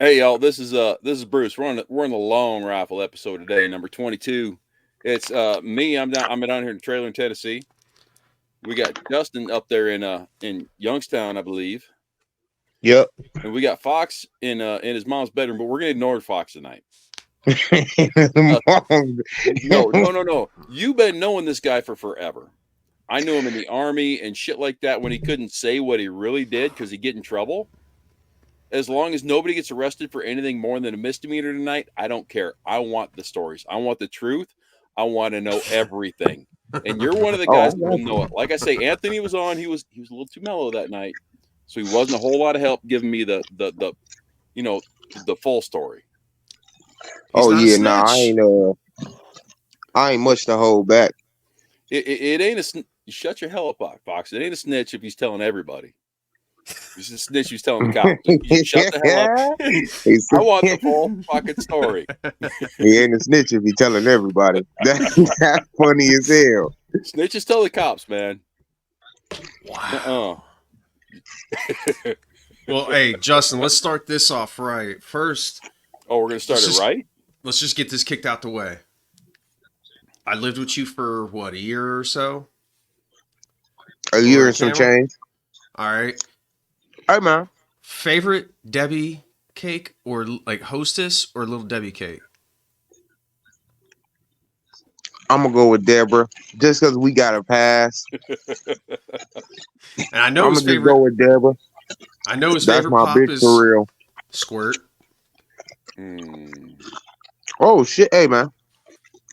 Hey y'all, this is Bruce. We're on the long rifle episode today, number 22. It's me. I'm down here in the trailer in Tennessee. We got Justin up there in Youngstown, I believe, Yep. and we got Fox in his mom's bedroom. But we're gonna ignore Fox tonight. No. You've been knowing this guy for forever. I knew him in the army and shit like that when he couldn't say what he really did because he'd get in trouble. As long as nobody gets arrested for anything more than a misdemeanor tonight, I don't care. I want the stories. I want the truth. I want to know everything. And you're one of the Oh, guys that will know it. Like I say, Anthony was on. He was a little too mellow that night, so he wasn't a whole lot of help giving me the you know the full story. He's oh not a yeah, nah, snitch. I ain't much to hold back. It ain't you shut your hell up, Fox. It ain't a snitch if he's telling everybody. He's a snitch. He's telling the cops. You shut the hell up. I want the full fucking story. He ain't a snitch if he telling everybody. That's funny as hell. Snitches tell the cops, man. Wow. Well, hey, Justin, let's start this off right. First, Oh, we're gonna start it right. let's just get this kicked out the way. I lived with you for what, a year or so? A year and some change. All right. Hey man. Favorite Debbie cake or like Hostess or Little Debbie cake? I'm gonna go with Deborah just because we got a pass. And I know I'm his gonna just favorite. go with Deborah. I know his That's favorite my pop bitch is for real. Squirt. Oh shit, hey man.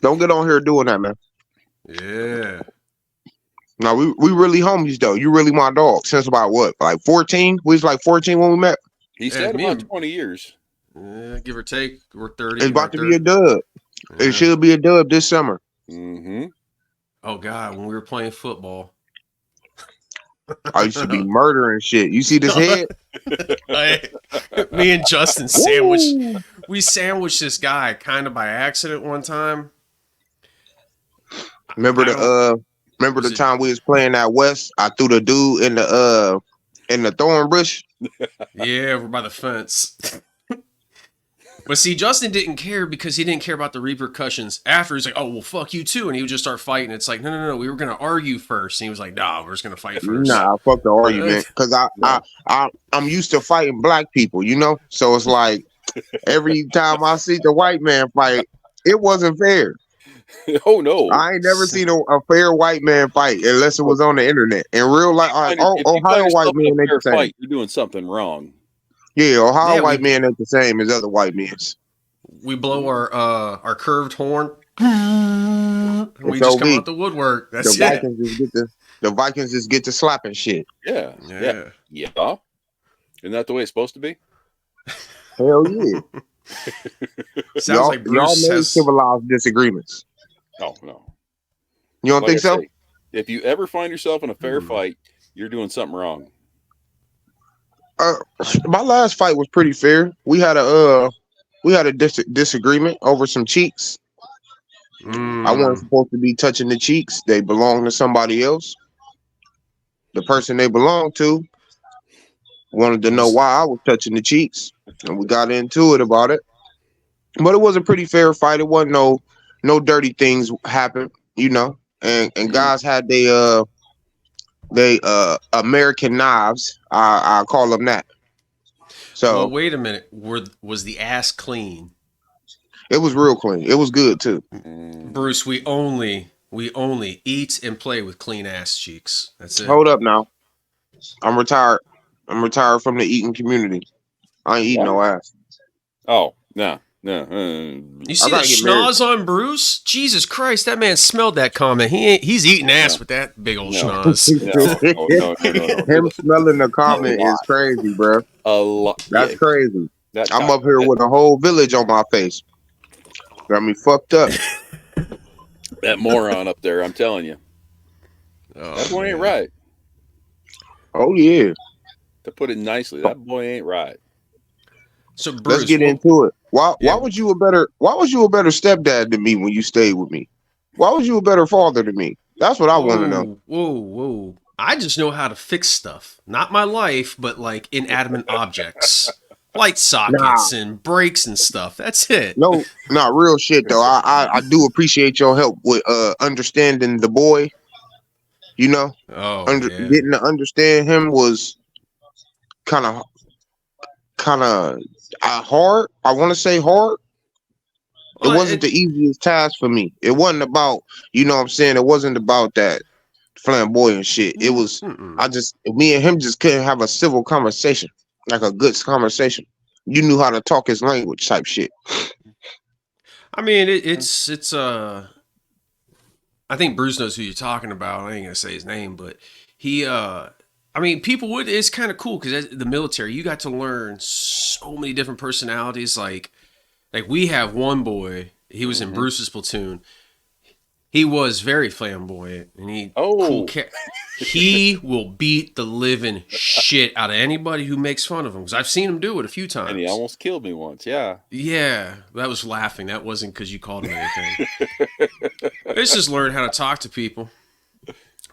Don't get on here doing that, man. Yeah. No, we really homies though. You really my dog. Since about what? Like 14? We was like 14 when we met. He said about 20 years. Give or take. We're 30. It's about to be a dub. Yeah. It should be a dub this summer. Mm-hmm. Oh God, when we were playing football. I used to be murdering shit. You see this head? Me and Justin we sandwiched this guy kind of by accident one time. Remember the time we was playing out west? I threw the dude in the thorn bush. Yeah, we're by the fence. But see, Justin didn't care because he didn't care about the repercussions after. He's like, oh, well, fuck you too. And he would just start fighting. It's like, no. We were going to argue first. And he was like, nah, we're just going to fight first. Nah, fuck the argument. Because I'm used to fighting black people, you know? So it's like every time I see the white man fight, it wasn't fair. Oh, no. I ain't never seen a fair white man fight unless it was on the internet. In real life, Ohio white men ain't the same. Fight, you're doing something wrong. Yeah, Ohio white men ain't the same as other white men. We blow our curved horn. We just come out the woodwork. That's the Vikings the Vikings just get to slapping shit. Yeah. Isn't that the way it's supposed to be? Hell yeah. Sounds like Bruce has civilized disagreements. Oh no. You don't think so? If you ever find yourself in a fair fight, you're doing something wrong. My last fight was pretty fair. We had a disagreement over some cheeks. I wasn't supposed to be touching the cheeks. They belong to somebody else. The person they belonged to wanted to know why I was touching the cheeks, and we got into it about it. But it was a pretty fair fight. It wasn't no dirty things happen, you know. And guys had they American knives. I call them that. So well, wait a minute. Was the ass clean? It was real clean. It was good too. Bruce, we only eat and play with clean ass cheeks. That's it. Hold up now. I'm retired. I'm retired from the eating community. I ain't eating no ass. Oh, no. You see the schnoz on Bruce? Jesus Christ, that man smelled that comment. He's eating ass with that big old schnoz. No. Him smelling the comment is crazy, bro. A lot. That's crazy. I'm up here with a whole village on my face. Got me fucked up. That moron up there, I'm telling you. That boy ain't right. Oh yeah. To put it nicely, that boy ain't right. So Bruce, let's get into it. Why was you a better stepdad than me when you stayed with me? Why was you a better father than me? That's what I want to know. Whoa. I just know how to fix stuff. Not my life, but like inanimate objects. light sockets and brakes and stuff. That's it. No, not real shit though. I do appreciate your help with understanding the boy. You know, getting to understand him was kind of hard. I want to say hard. It wasn't the easiest task for me. It wasn't about, you know what I'm saying? It wasn't about that flamboyant shit. It was, me and him just couldn't have a civil conversation, like a good conversation. You knew how to talk his language type shit. I mean, it's I think Bruce knows who you're talking about. I ain't gonna say his name, but he, I mean, people would, it's kind of cool because the military, you got to learn so many different personalities. Like we have one boy, he was in Bruce's platoon. He was very flamboyant, and he will beat the living shit out of anybody who makes fun of him. Because I've seen him do it a few times. And he almost killed me once. Yeah. Yeah, that was laughing. That wasn't because you called him anything. It's just learn how to talk to people.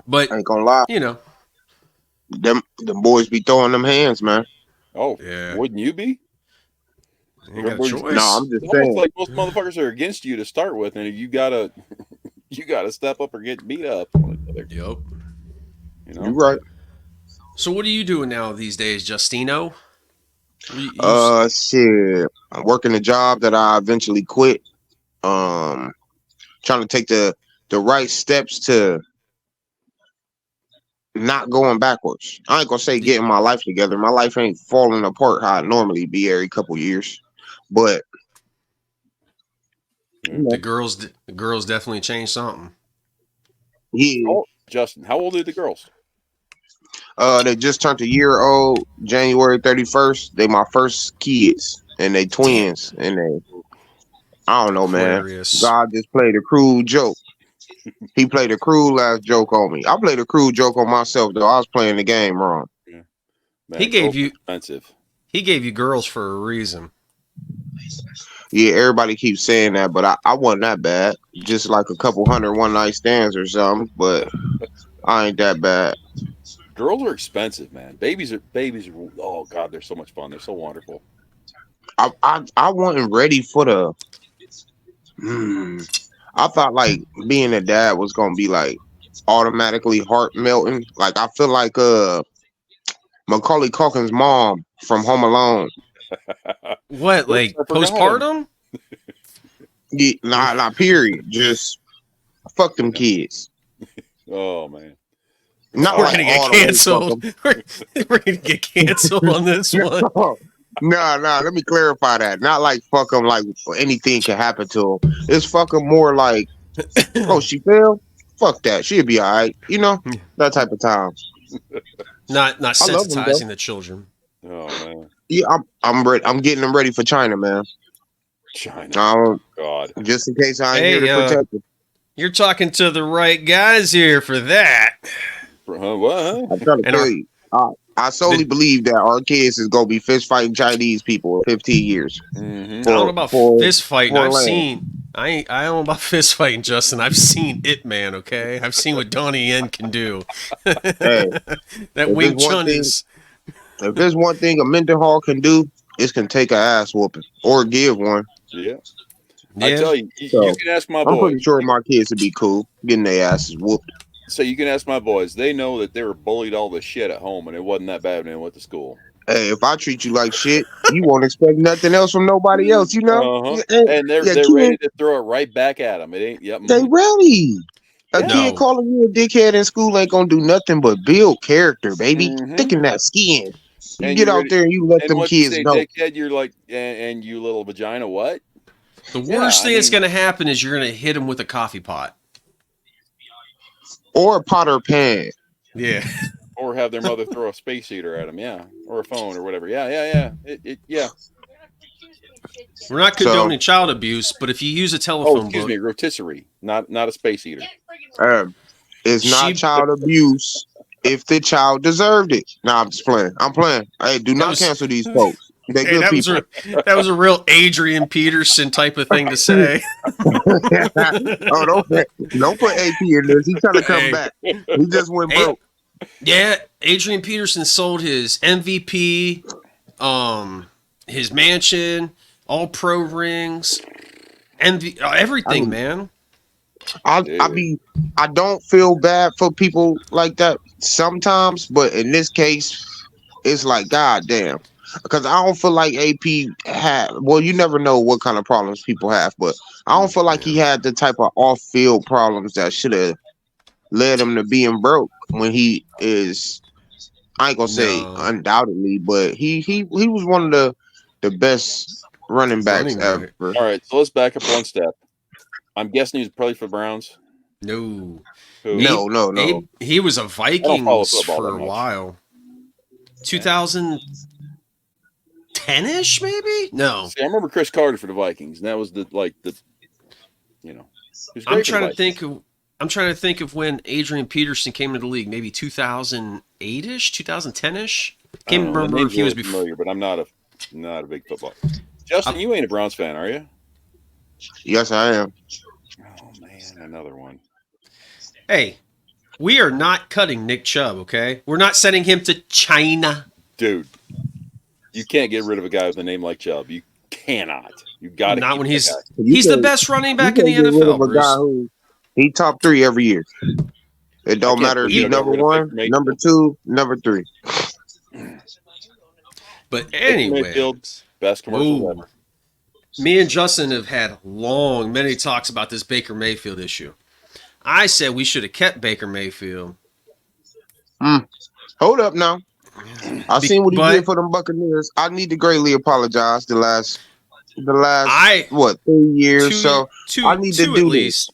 But I ain't gonna lie, you know, them boys be throwing them hands, man. Oh, yeah. Wouldn't you be? You got a choice. No, I'm just it's saying. Almost like most motherfuckers are against you to start with, and you gotta step up or get beat up. Yep. You know? You're right. So what are you doing now these days, Justino? Shit. I'm working a job that I eventually quit. Trying to take the right steps to not going backwards. I ain't gonna say getting my life together. My life ain't falling apart how it normally be every couple years. But the girls definitely changed something. Yeah. Oh, Justin, how old are the girls? They just turned a year old, January 31st. They my first kids, and they twins, and I don't know, Aquarius. man. God just played a cruel joke. He played a cruel ass joke on me. I played a cruel joke on myself though. I was playing the game wrong. Yeah. Man, he gave you expensive. He gave you girls for a reason. Yeah, everybody keeps saying that, but I wasn't that bad. Just like a couple hundred one night stands or something, but I ain't that bad. Girls are expensive, man. Babies are oh god, they're so much fun. They're so wonderful. I wasn't ready for the I thought like being a dad was gonna be like automatically heart melting. Like I feel like Macaulay Culkin's mom from Home Alone. What, like postpartum? Yeah, nah, period. Just fuck them kids. Oh man. Not we're gonna get canceled. We're gonna get canceled on this one. Nah, let me clarify that. Not like fuck them like anything can happen to them. It's fucking more like, oh, she fell? Fuck that. She'll be all right. You know? That type of time. Not sensitizing the children. Oh man. Yeah, I'm ready. I'm getting them ready for China, man. China. God. Just in case I ain't here to protect them. You're talking to the right guys here for that. What? I'm trying to tell you. I solely believe that our kids is gonna be fist fighting Chinese people in 15 years. I don't know about fist fighting. I don't know about fist fighting, Justin. I've seen it, man. Okay, I've seen what Donnie Yen can do. That Wing Chun is. If there's one thing a Mendenhall can do, it can take an ass whooping or give one. Yeah. I tell you, you can ask my boys. I'm pretty sure my kids would be cool getting their asses whooped. So you can ask my boys. They know that they were bullied all the shit at home, and it wasn't that bad when they went to school. Hey, if I treat you like shit, you won't expect nothing else from nobody else, you know? And they're ready to throw it right back at them. It ain't. Yep. They ready. A kid calling you a dickhead in school ain't gonna do nothing but build character, baby. Thicken that skin. You get out there and you let them kids know. Dickhead, you're like, and you little vagina, what? The worst thing that's gonna happen is you're gonna hit them with a coffee pot. Or a pot or pan. Yeah. Or have their mother throw a space heater at them, yeah. Or a phone or whatever. Yeah. Yeah. We're not condoning child abuse, but if you use a telephone excuse me, rotisserie, not a space heater. It's not child abuse if the child deserved it. Nah, I'm just playing. I'm playing. Hey, do not cancel these folks. They're good people. That was a real Adrian Peterson type of thing to say. Don't put AP in this. He's trying to come back. He just went broke. his mansion, all pro rings, everything, man. I don't feel bad for people like that sometimes, but in this case, it's like goddamn. Because I don't feel like AP had. Well, you never know what kind of problems people have, but I don't feel like he had the type of off-field problems that should have led him to being broke when he is. I ain't gonna say undoubtedly, but he was one of the best running backs ever. All right, so let's back up one step. I'm guessing he was probably for the Browns. No. No. He was a Vikings for a while. 2010-ish, maybe? No. See, I remember Chris Carter for the Vikings, and that was I'm trying to think of when Adrian Peterson came into the league, maybe 2008-ish, 2010-ish. Can't remember if he was before. Familiar, but I'm not a big football. Justin, you ain't a Browns fan, are you? Yes, I am. Oh man, another one. Hey, we are not cutting Nick Chubb, okay? We're not sending him to China. Dude, you can't get rid of a guy with a name like Chubb. You cannot. You got to. Not when he's the best running back in the NFL. A guy who he top 3 every year. It don't matter if he's number 1, number 2, number 3. But anyway, best commercial ever. Me and Justin have had many talks about this Baker Mayfield issue. I said we should have kept Baker Mayfield. Hold up now. I seen what he did for them Buccaneers. I need to greatly apologize the last 3 years. I need to do this.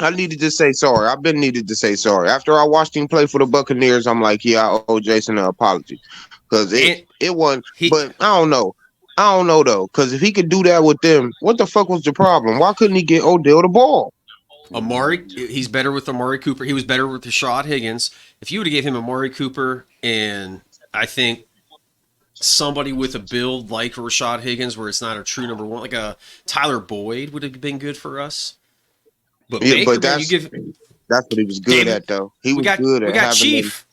I needed to say sorry. I've been needed to say sorry. After I watched him play for the Buccaneers, I'm like, yeah, I owe Jason an apology. Because it wasn't. But I don't know. Though. Because if he could do that with them, what the fuck was the problem? Why couldn't he get Odell the ball? He's better with Amari Cooper. He was better with Rashad Higgins. If you would have gave him Amari Cooper and I think somebody with a build like Rashad Higgins where it's not a true number 1, like a Tyler Boyd would have been good for us. But Baker, that's what he was good at, though. He was good at having Chief.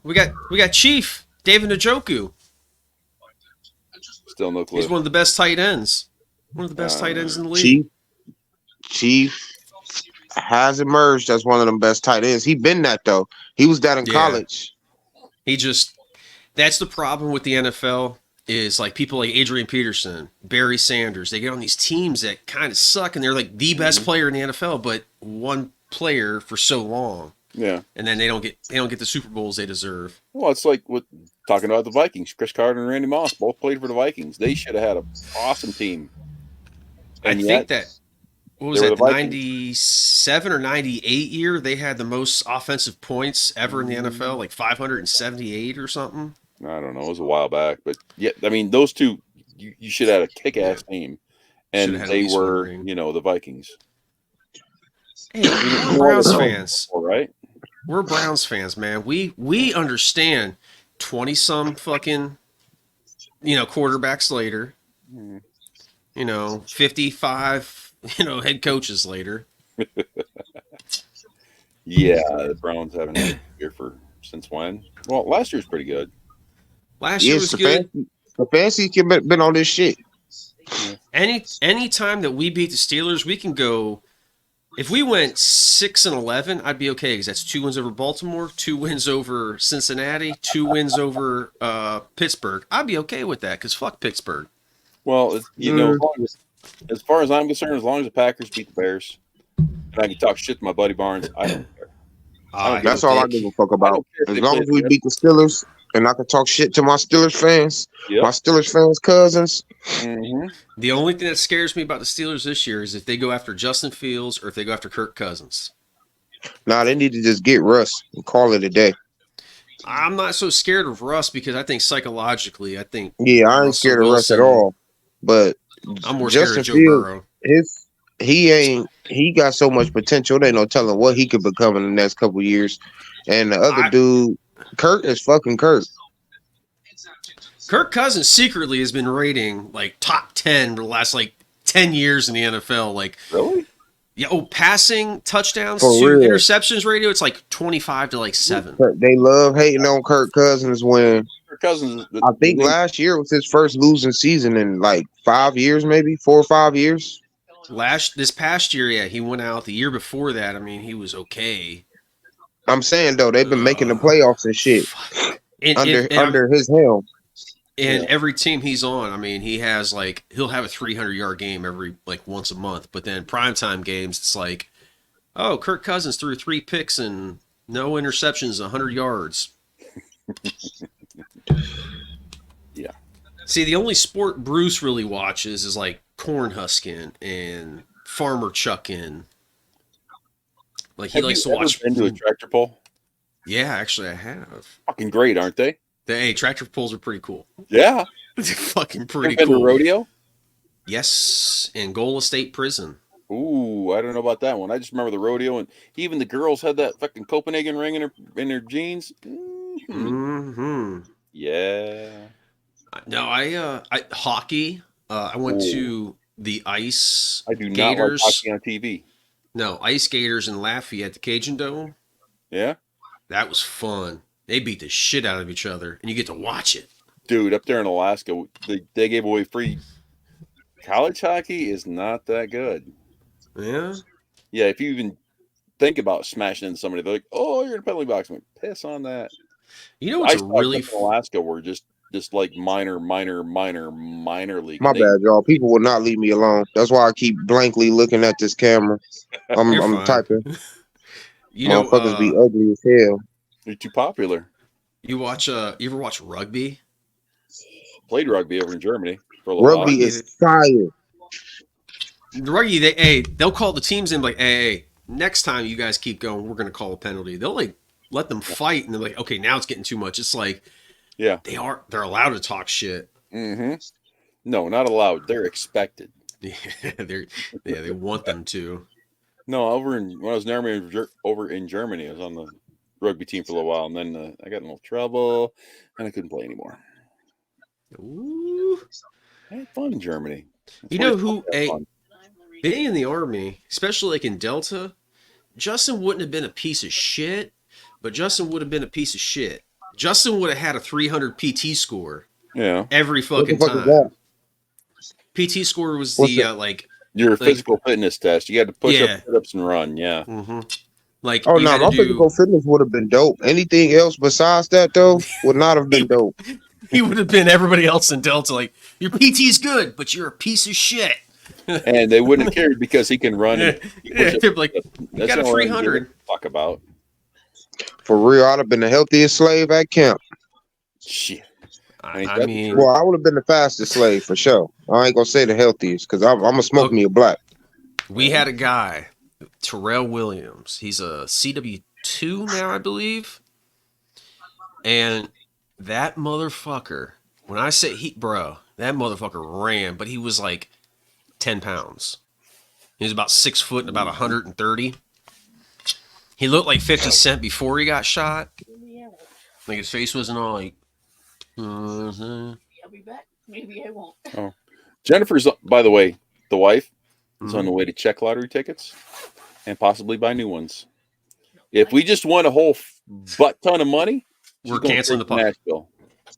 We got Chief, David Njoku. Still no clue. He's one of the best tight ends. One of the best tight ends in the league. Chief has emerged as one of them best tight ends. He been that, though. He was that in college. That's the problem with the NFL is like people like Adrian Peterson, Barry Sanders. They get on these teams that kind of suck, and they're like the best player in the NFL, but one player for so long. Yeah, and then they don't get the Super Bowls they deserve. Well, it's like talking about the Vikings. Chris Carter and Randy Moss both played for the Vikings. They should have had an awesome team. And I think that what was that, 97 or 98 year? They had the most offensive points ever in the NFL, like 578 or something. I don't know. It was a while back, but yeah, I mean, those two, you should have had a kick-ass team, and they were, the Vikings. Hey, we're Browns fans, right? We're Browns fans, man. We understand 20-some fucking, quarterbacks later, 55. Head coaches later. Yeah, the Browns haven't had here since when? Well, last year's pretty good. Last year was good. The fancy been on this shit. Any time that we beat the Steelers, we can go. If we went 6-11, I'd be okay because that's 2 wins over Baltimore, 2 wins over Cincinnati, 2 wins over Pittsburgh. I'd be okay with that because fuck Pittsburgh. Well, as far as I'm concerned, as long as the Packers beat the Bears, and I can talk shit to my buddy Barnes, I don't care. That's all I give a fuck about. As long as we beat the Steelers, and I can talk shit to my Steelers fans, my Steelers fans' cousins. Mm-hmm. The only thing that scares me about the Steelers this year is if they go after Justin Fields or if they go after Kirk Cousins. Nah, they need to just get Russ and call it a day. I'm not so scared of Russ because I think psychologically, I ain't scared of Russ at all. But I'm more scared of Joe Burrow. He got so much potential. There ain't no telling what he could become in the next couple years. And the other dude, Kirk is fucking Kirk. Kirk Cousins secretly has been rating like top 10 for the last 10 years in the NFL. Really? Yeah. Passing touchdowns for to real. interceptions ratio, it's 25 to 7. They love hating on Kirk Cousins when Kirk Cousins. I think last year was his first losing season in like 5 years, maybe 4 or 5 years. This past year, yeah, he went out. The year before that, I mean, he was okay. I'm saying though, they've been making the playoffs and shit Fuck. under his helm. And every team he's on, I mean, he'll have a 300-yard game every once a month. But then primetime games, it's like, oh, Kirk Cousins threw 3 picks and no interceptions, 100 yards. Yeah. See, the only sport Bruce really watches is like corn husking and farmer chucking. Like he likes to watch. Been to a tractor pull? Yeah, actually, I have. Fucking great, aren't they? Hey, tractor pulls are pretty cool. Yeah. They're fucking pretty Been cool. to rodeo? Yes, in Gola State Prison. Ooh, I don't know about that one. I just remember the rodeo, and even the girls had that fucking Copenhagen ring in their jeans. Mm-hmm. Yeah. No, I hockey. I went to the ice. I do not Gators. like hockey on TV. No, Ice Gators in Laffey at the Cajun Dome. Yeah. That was fun. They beat the shit out of each other, and you get to watch it. Dude, up there in Alaska, they gave away free. College hockey is not that good. Yeah. Yeah, if you even think about smashing into somebody, they're like, "Oh, you're in a penalty box." I'm like, piss on that. You know what's really in Alaska were just like minor league. My bad, y'all. People will not leave me alone. That's why I keep blankly looking at this camera. I'm typing. You know, motherfuckers be ugly as hell. You're too popular. You ever watch rugby? Played rugby over in Germany for a little Rugby while. is fire. The rugby, they'll call the teams in like, hey, next time you guys keep going, we're gonna call a penalty. They'll like let them fight, and they're like, okay, now it's getting too much. It's like, yeah, they're allowed to talk shit. Mm-hmm. No, not allowed. They're expected. Yeah, they want them to. No, when I was in the army over in Germany, I was on the rugby team for a little while, and then I got in a little trouble, and I couldn't play anymore. Ooh. I had fun in Germany. You know who? Being in the army, especially like in Delta, Justin wouldn't have been a piece of shit, but Justin would have been a piece of shit. Justin would have had a 300 PT score. Yeah. Every fucking time. PT score was the your physical fitness test. You had to push up, sit-ups, and run. Yeah. Mm-hmm. Like, oh no, my physical fitness would have been dope. Anything else besides that though would not have been dope. He would have been everybody else in Delta. Like, your PT's good, but you're a piece of shit. And they wouldn't have cared because he can run. They're like, you got a 300. Talk about. For real, I'd have been the healthiest slave at camp. Shit. I mean, well, I would have been the fastest slave for sure. I ain't gonna say the healthiest because I'm gonna smoke me a black. We had a guy, Terrell Williams. He's a CW2 now, I believe. And that motherfucker, when I say that motherfucker ran, but he was like 10 pounds. He was about 6 foot and about 130. He looked like 50 Cent before he got shot. Like his face wasn't all like. I'll be back. Maybe I won't. Oh, Jennifer's, by the way, the wife is on the way to check lottery tickets and possibly buy new ones. If we just won a whole butt ton of money, we're canceling the podcast.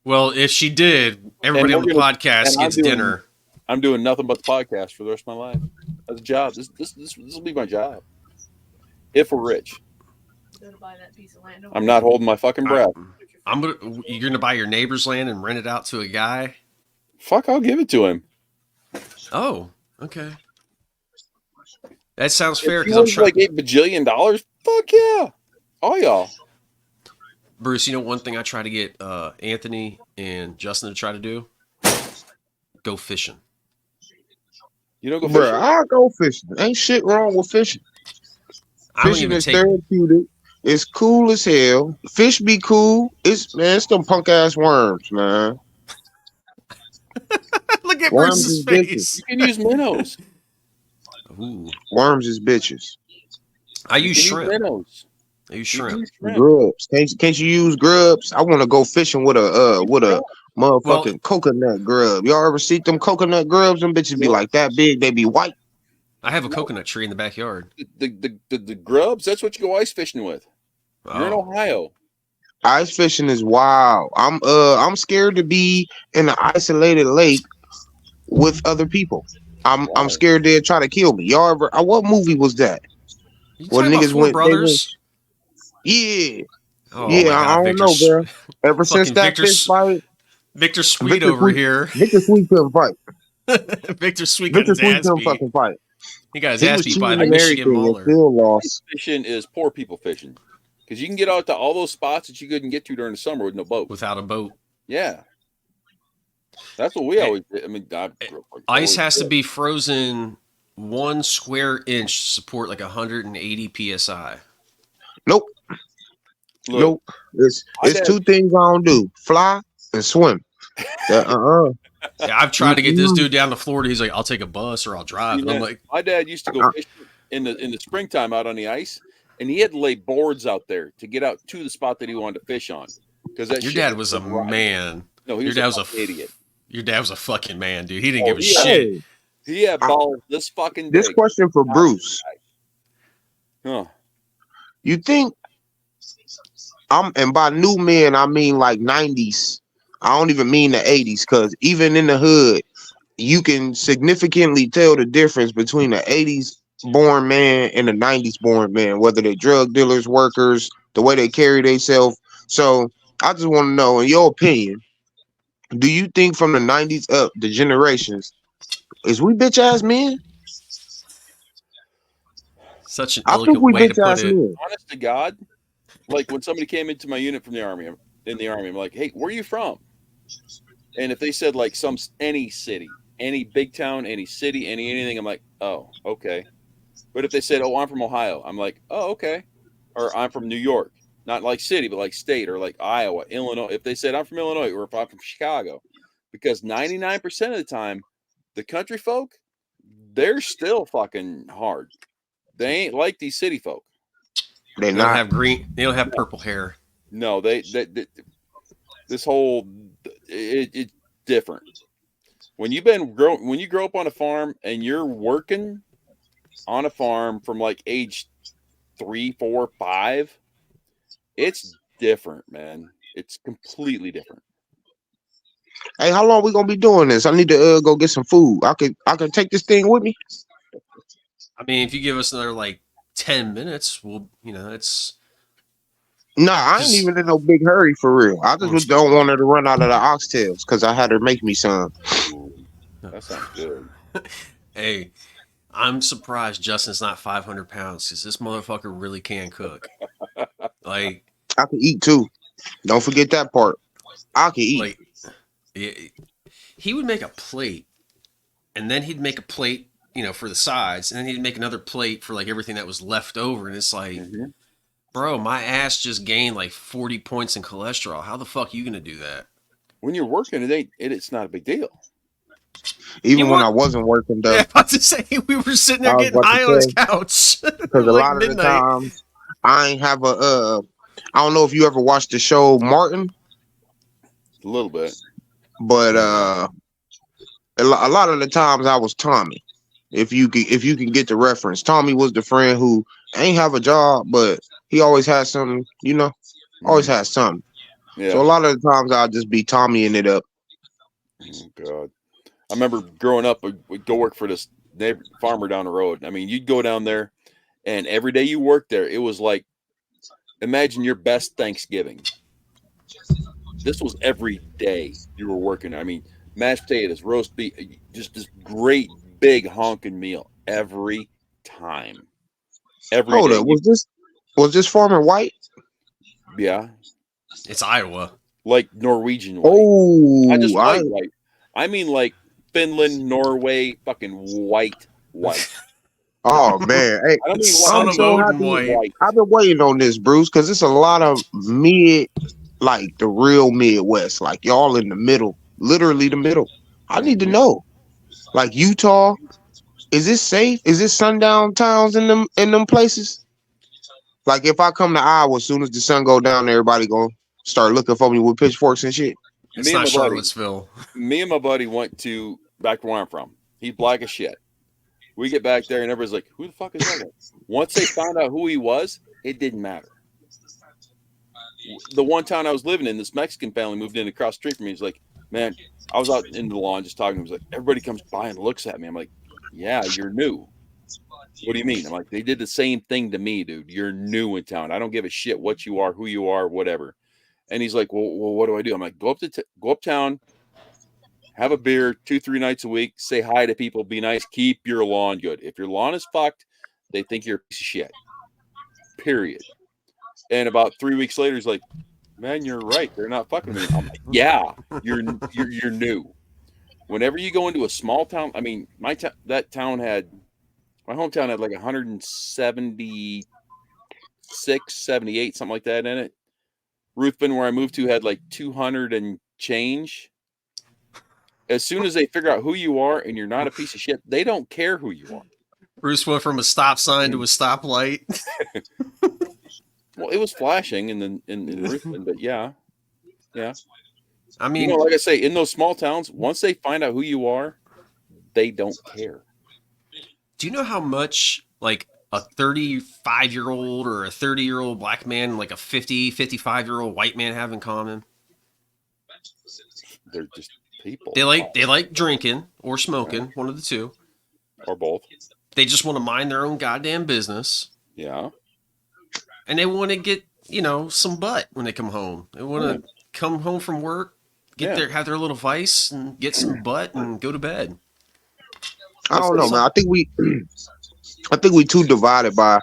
Will, if she did, everybody on the podcast gets dinner. I'm doing nothing but the podcast for the rest of my life. That's a job. This will be my job. If we're rich. Go to buy that piece of land. I'm not holding my fucking breath. You're gonna buy your neighbor's land and rent it out to a guy? Fuck, I'll give it to him. Oh, okay. That sounds fair because I'm trying like $8 bajillion. Fuck yeah, all y'all. Bruce, you know one thing I try to get Anthony and Justin to try to do? Go fishing. You don't go fishing? Bro, I'll go fishing. Ain't shit wrong with fishing. Fishing is therapeutic. It's cool as hell. Fish be cool. It's them punk ass worms, man. Look at Bruce's face. You can use minnows. Ooh. Worms is bitches. I use shrimp. I use shrimp. Grubs. Can't you use grubs? I want to go fishing with a motherfucking coconut grub. Y'all ever see them coconut grubs? Them bitches be like that big. They be white. I have a coconut tree in the backyard. The grubs, that's what you go ice fishing with. You're in Ohio. Ice fishing is wild. I'm scared to be in an isolated lake with other people. I'm Why? scared they'll try to kill me. Y'all ever? What movie was that? You When talking about niggas Four went, they went. Brothers? Yeah, Oh yeah. my I God, don't know, girl. Ever since fucking that fish fight, Victor Sweet Victor over Sweet, here. Victor Sweet couldn't fight. Victor Sweet got Victor his Sweet ass couldn't beat. fucking fight. He got his He ass was beat by cheating the and Michigan everything and Mauler. still Ice lost. fishing is poor people fishing because you can get out to all those spots that you couldn't get to during the summer with no boat. Without a boat. Yeah, that's what we Hey, always did. I mean, I grew up like Ice always has to did. be frozen 1 square inch to support like 180 psi. Nope, Look, nope. It's my it's dad, two things I don't do: fly and swim. That Yeah, I've tried to get this Mm-mm. dude down to Florida. He's like, I'll take a bus or I'll drive. you And I'm know, like, my dad used to go Uh, fishing in the springtime out on the ice, and he had to lay boards out there to get out to the spot that he wanted to fish on because that your shit dad was was so a rotten. man. No, he Your was a dad was a fucking idiot. your dad was a fucking man, dude. He didn't Oh, give a shit. hey, he had I, balls this fucking this big. question for Bruce: Huh. You think and by new men I mean like '90s. I don't even mean the '80s, because even in the hood, you can significantly tell the difference between the '80s born man and the '90s born man, whether they're drug dealers, workers, the way they carry themselves. So I just want to know, in your opinion, do you think from the '90s up, the generations, is we bitch ass men? Such an I think eloquent we way to bitch put ass it. men. Honest to God, like when somebody came into my unit from the army, I'm like, hey, where are you from? And if they said like any city, any big town, any city, anything, I'm like, oh, okay. But if they said, oh, I'm from Ohio, I'm like, oh, okay. Or I'm from New York, not like city, but like state, or like Iowa, Illinois. If they said I'm from Illinois, or if I'm from Chicago, because 99% of the time, the country folk, they're still fucking hard. They ain't like these city folk. They They don't not. have green. They don't have No, purple hair. no, this whole it's different. When you grow up on a farm and you're working on a farm from like age 3, 4, 5, it's different, man. It's completely different. Hey, how long we gonna be doing this? I need to go get some food. I could take this thing with me. I mean, if you give us another like 10 minutes, we'll, it's Nah, I ain't because even in no big hurry for real. I just don't want her to run out of the oxtails because I had her make me some. Ooh, that sounds good. hey, I'm surprised Justin's not 500 pounds because this motherfucker really can cook. Like, I can eat too. Don't forget that part. I can eat. like he would make a plate, and then he'd make a plate, for the sides, and then he'd make another plate for like everything that was left over, and it's like, Hmm. bro, my ass just gained like 40 points in cholesterol. How the fuck are you gonna do that? When you're working, it's not a big deal. He Even when want I wasn't working Yeah, though, about to say we were sitting I there was getting about to high on his say, couch. because a Like lot of the midnight. times I ain't have I don't know if you ever watched the show Martin, A little bit. but a lot of the times I was Tommy. If you can get the reference, Tommy was the friend who ain't have a job, but he always had something, always Hmm. had something. So Yeah. a lot of the times I'll just be Tommying it up. Oh God. I remember growing up, we'd go work for this neighbor farmer down the road. I mean, you'd go down there, and every day you worked there, it was like, imagine your best Thanksgiving. This was every day you were working. I mean, mashed potatoes, roast beef, just this great big honking meal every time, every Hold day. up, was this farmer white? Yeah, It's Iowa. like Norwegian white, not Oh, just white white. I mean like Finland, Norway, fucking white white. oh man, hey, I don't mean white. I Son I'm of mean so Odin happy. white. white. I've been waiting on this, Bruce, because it's a lot of mid, like the real Midwest, like y'all in the middle, literally the middle. I need to Hmm. know, like Utah. Is this safe? Is this sundown towns in them places? Like if I come to Iowa, as soon as the sun go down, everybody gonna start looking for me with pitchforks and shit. It's Me and not my buddy, Charlottesville. went to back to where I'm from. He's black as shit. We get back there and everybody's like, "Who the fuck is that guy?" Once they found out who he was, it didn't matter. the one town I was living in, this Mexican family moved in across the street from me. He's like, man, I was out in the lawn just talking. He was like, everybody comes by and looks at me. I'm like, yeah, you're new. What do you mean? I'm like, they did the same thing to me, dude. You're new in town. I don't give a shit what you are, who you are, whatever. And he's like, well, what do I do? I'm like, go uptown, have a beer 2-3 nights a week, say hi to people, be nice, keep your lawn good. If your lawn is fucked, they think you're a piece of shit. Period. And about 3 weeks later, he's like, man, you're right. They're not fucking with me. I'm like, yeah, you're new. Whenever you go into a small town, I mean, my hometown had like 176, 78, something like that in it. Ruthven, where I moved to, had like 200 and change. As soon as they figure out who you are and you're not a piece of shit, they don't care who you are. Bruce went from a stop sign to a stoplight. Well, it was flashing in Ruthven, but yeah. I mean, like I say, in those small towns, once they find out who you are, they don't care. do you know how much like a 35-year-old or a 30-year-old black man, like a 50, 55-year-old white man have in common? They're just people. They like drinking or smoking, one of the two. Or both. They just want to mind their own goddamn business. Yeah. And they want to get, some butt when they come home. They want to come home from work, have their little vice and get some butt and go to bed. I don't know, man. I think we too divided by,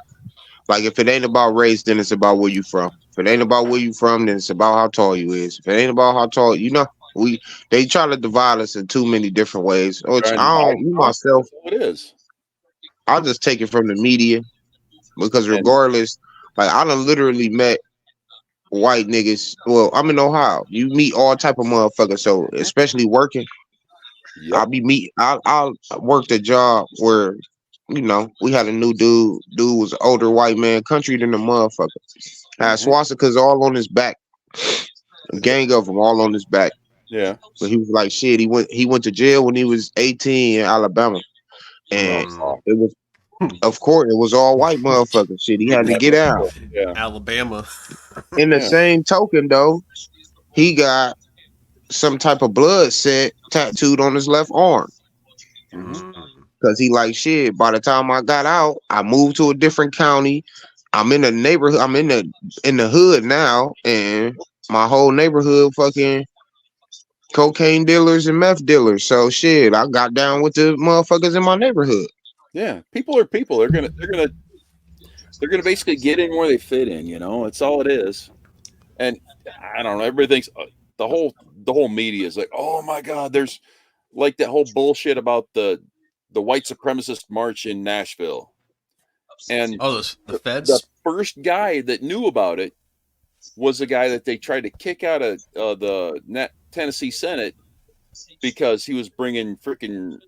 like, if it ain't about race, then it's about where you from. If it ain't about where you from, then it's about how tall you is. If it ain't about how tall, they try to divide us in too many different ways. Which myself, it is. I'll just take it from the media, because regardless, like, I done literally met white niggas. Well, I'm in Ohio. You meet all type of motherfuckers. So especially working, I'll work the job where, we had a new dude. Dude was an older white man, country than the motherfucker. Had swastikas all on his back. A gang of them all on his back. Yeah. But he was like, shit, he went to jail when he was 18 in Alabama. And it was, of course, it was all white motherfuckers. Shit, he had to get out. Yeah. Alabama. In the same token, though, he got some type of blood set tattooed on his left arm. Because he like, shit, by the time I got out, I moved to a different county. I'm in a neighborhood. I'm in the hood now. And my whole neighborhood fucking cocaine dealers and meth dealers. So shit, I got down with the motherfuckers in my neighborhood. Yeah, people are people. They're gonna basically get in where they fit in. That's all it is. And I don't know. Everybody thinks the whole media is like, oh my god, there's like that whole bullshit about the white supremacist march in Nashville. And the feds. The first guy that knew about it was the guy that they tried to kick out of the Tennessee Senate because he was bringing freaking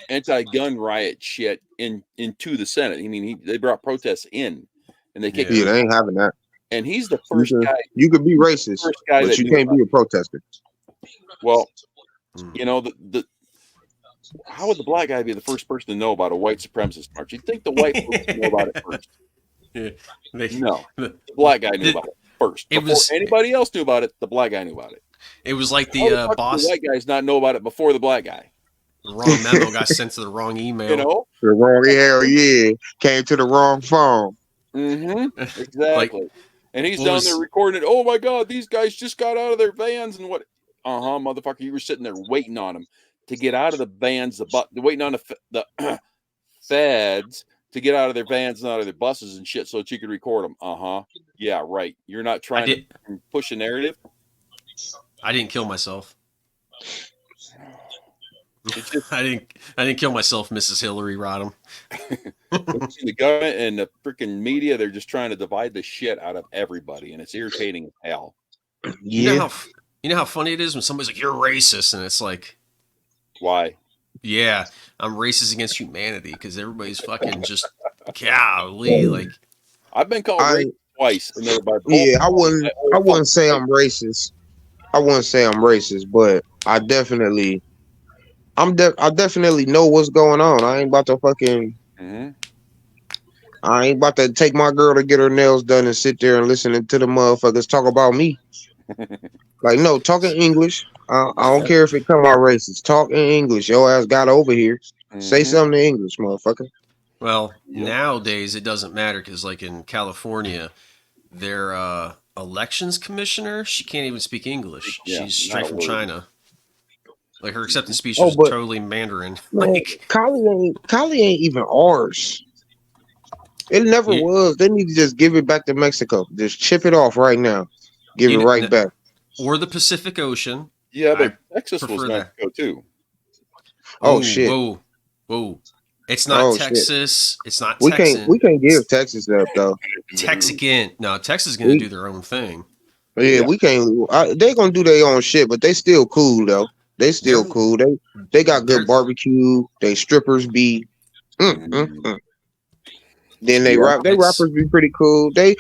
anti-gun riot shit into the Senate. I mean, they brought protests in, and they kicked. Yeah, they ain't having that. And he's the first guy. You could be racist, but you can't be a protester. Well, how would the black guy be the first person to know about a white supremacist march? You'd think the white folks would know about it first. No, the black guy knew about it first. Before anybody else knew about it, the black guy knew about it. It was like the boss. The white guys not know about it before the black guy. The wrong memo got sent to the wrong email. The wrong came to the wrong phone. Exactly. And he's down there recording it. Oh my god, these guys just got out of their vans and what? Motherfucker, you were sitting there waiting on them to get out of the vans. Waiting on the feds to get out of their vans and out of their buses and shit so that you could record them. Yeah, right. You're not trying to push a narrative. I didn't kill myself. I didn't kill myself, Mrs. Hillary Rodham. The government and the freaking media, they're just trying to divide the shit out of everybody, and it's irritating as hell. Yeah. You know how funny it is when somebody's like, "You're racist," and it's like, why? Yeah, I'm racist against humanity because everybody's fucking just golly. Like, I've been called racist twice, and I wouldn't say I'm racist. I wouldn't say I'm racist, but I definitely know what's going on. I ain't about to fucking I ain't about to take my girl to get her nails done and sit there and listen to the motherfuckers talk about me. Like, no, talk in English. I don't care if it come out racist. Talk in English. Your ass got over here. Say Mhm. something in English, motherfucker. Well, Yep. nowadays it doesn't matter because, like in California, their elections commissioner, she can't even speak English. Yeah, She's not straight a from word. China. Like her acceptance speech Oh, was but totally Mandarin. man, Like, Cali ain't even ours. It never you, was. They need to just give it back to Mexico. Just chip it off right now. Give it right back. or the Pacific Ocean. Yeah, I but Texas was prefer that. Mexico too. Oh Oh, shit. whoa. It's not Oh shit. Texas. It's not We Texan. can't It's give Texas up though. Texican. No, Texas is going to We do their own thing. yeah, Yeah. we can't. They gonna do their own shit, but they still cool though. They still They're cool. They got they're good barbecue. They strippers be. Mhm. Then Yeah. they it's rappers be pretty cool. They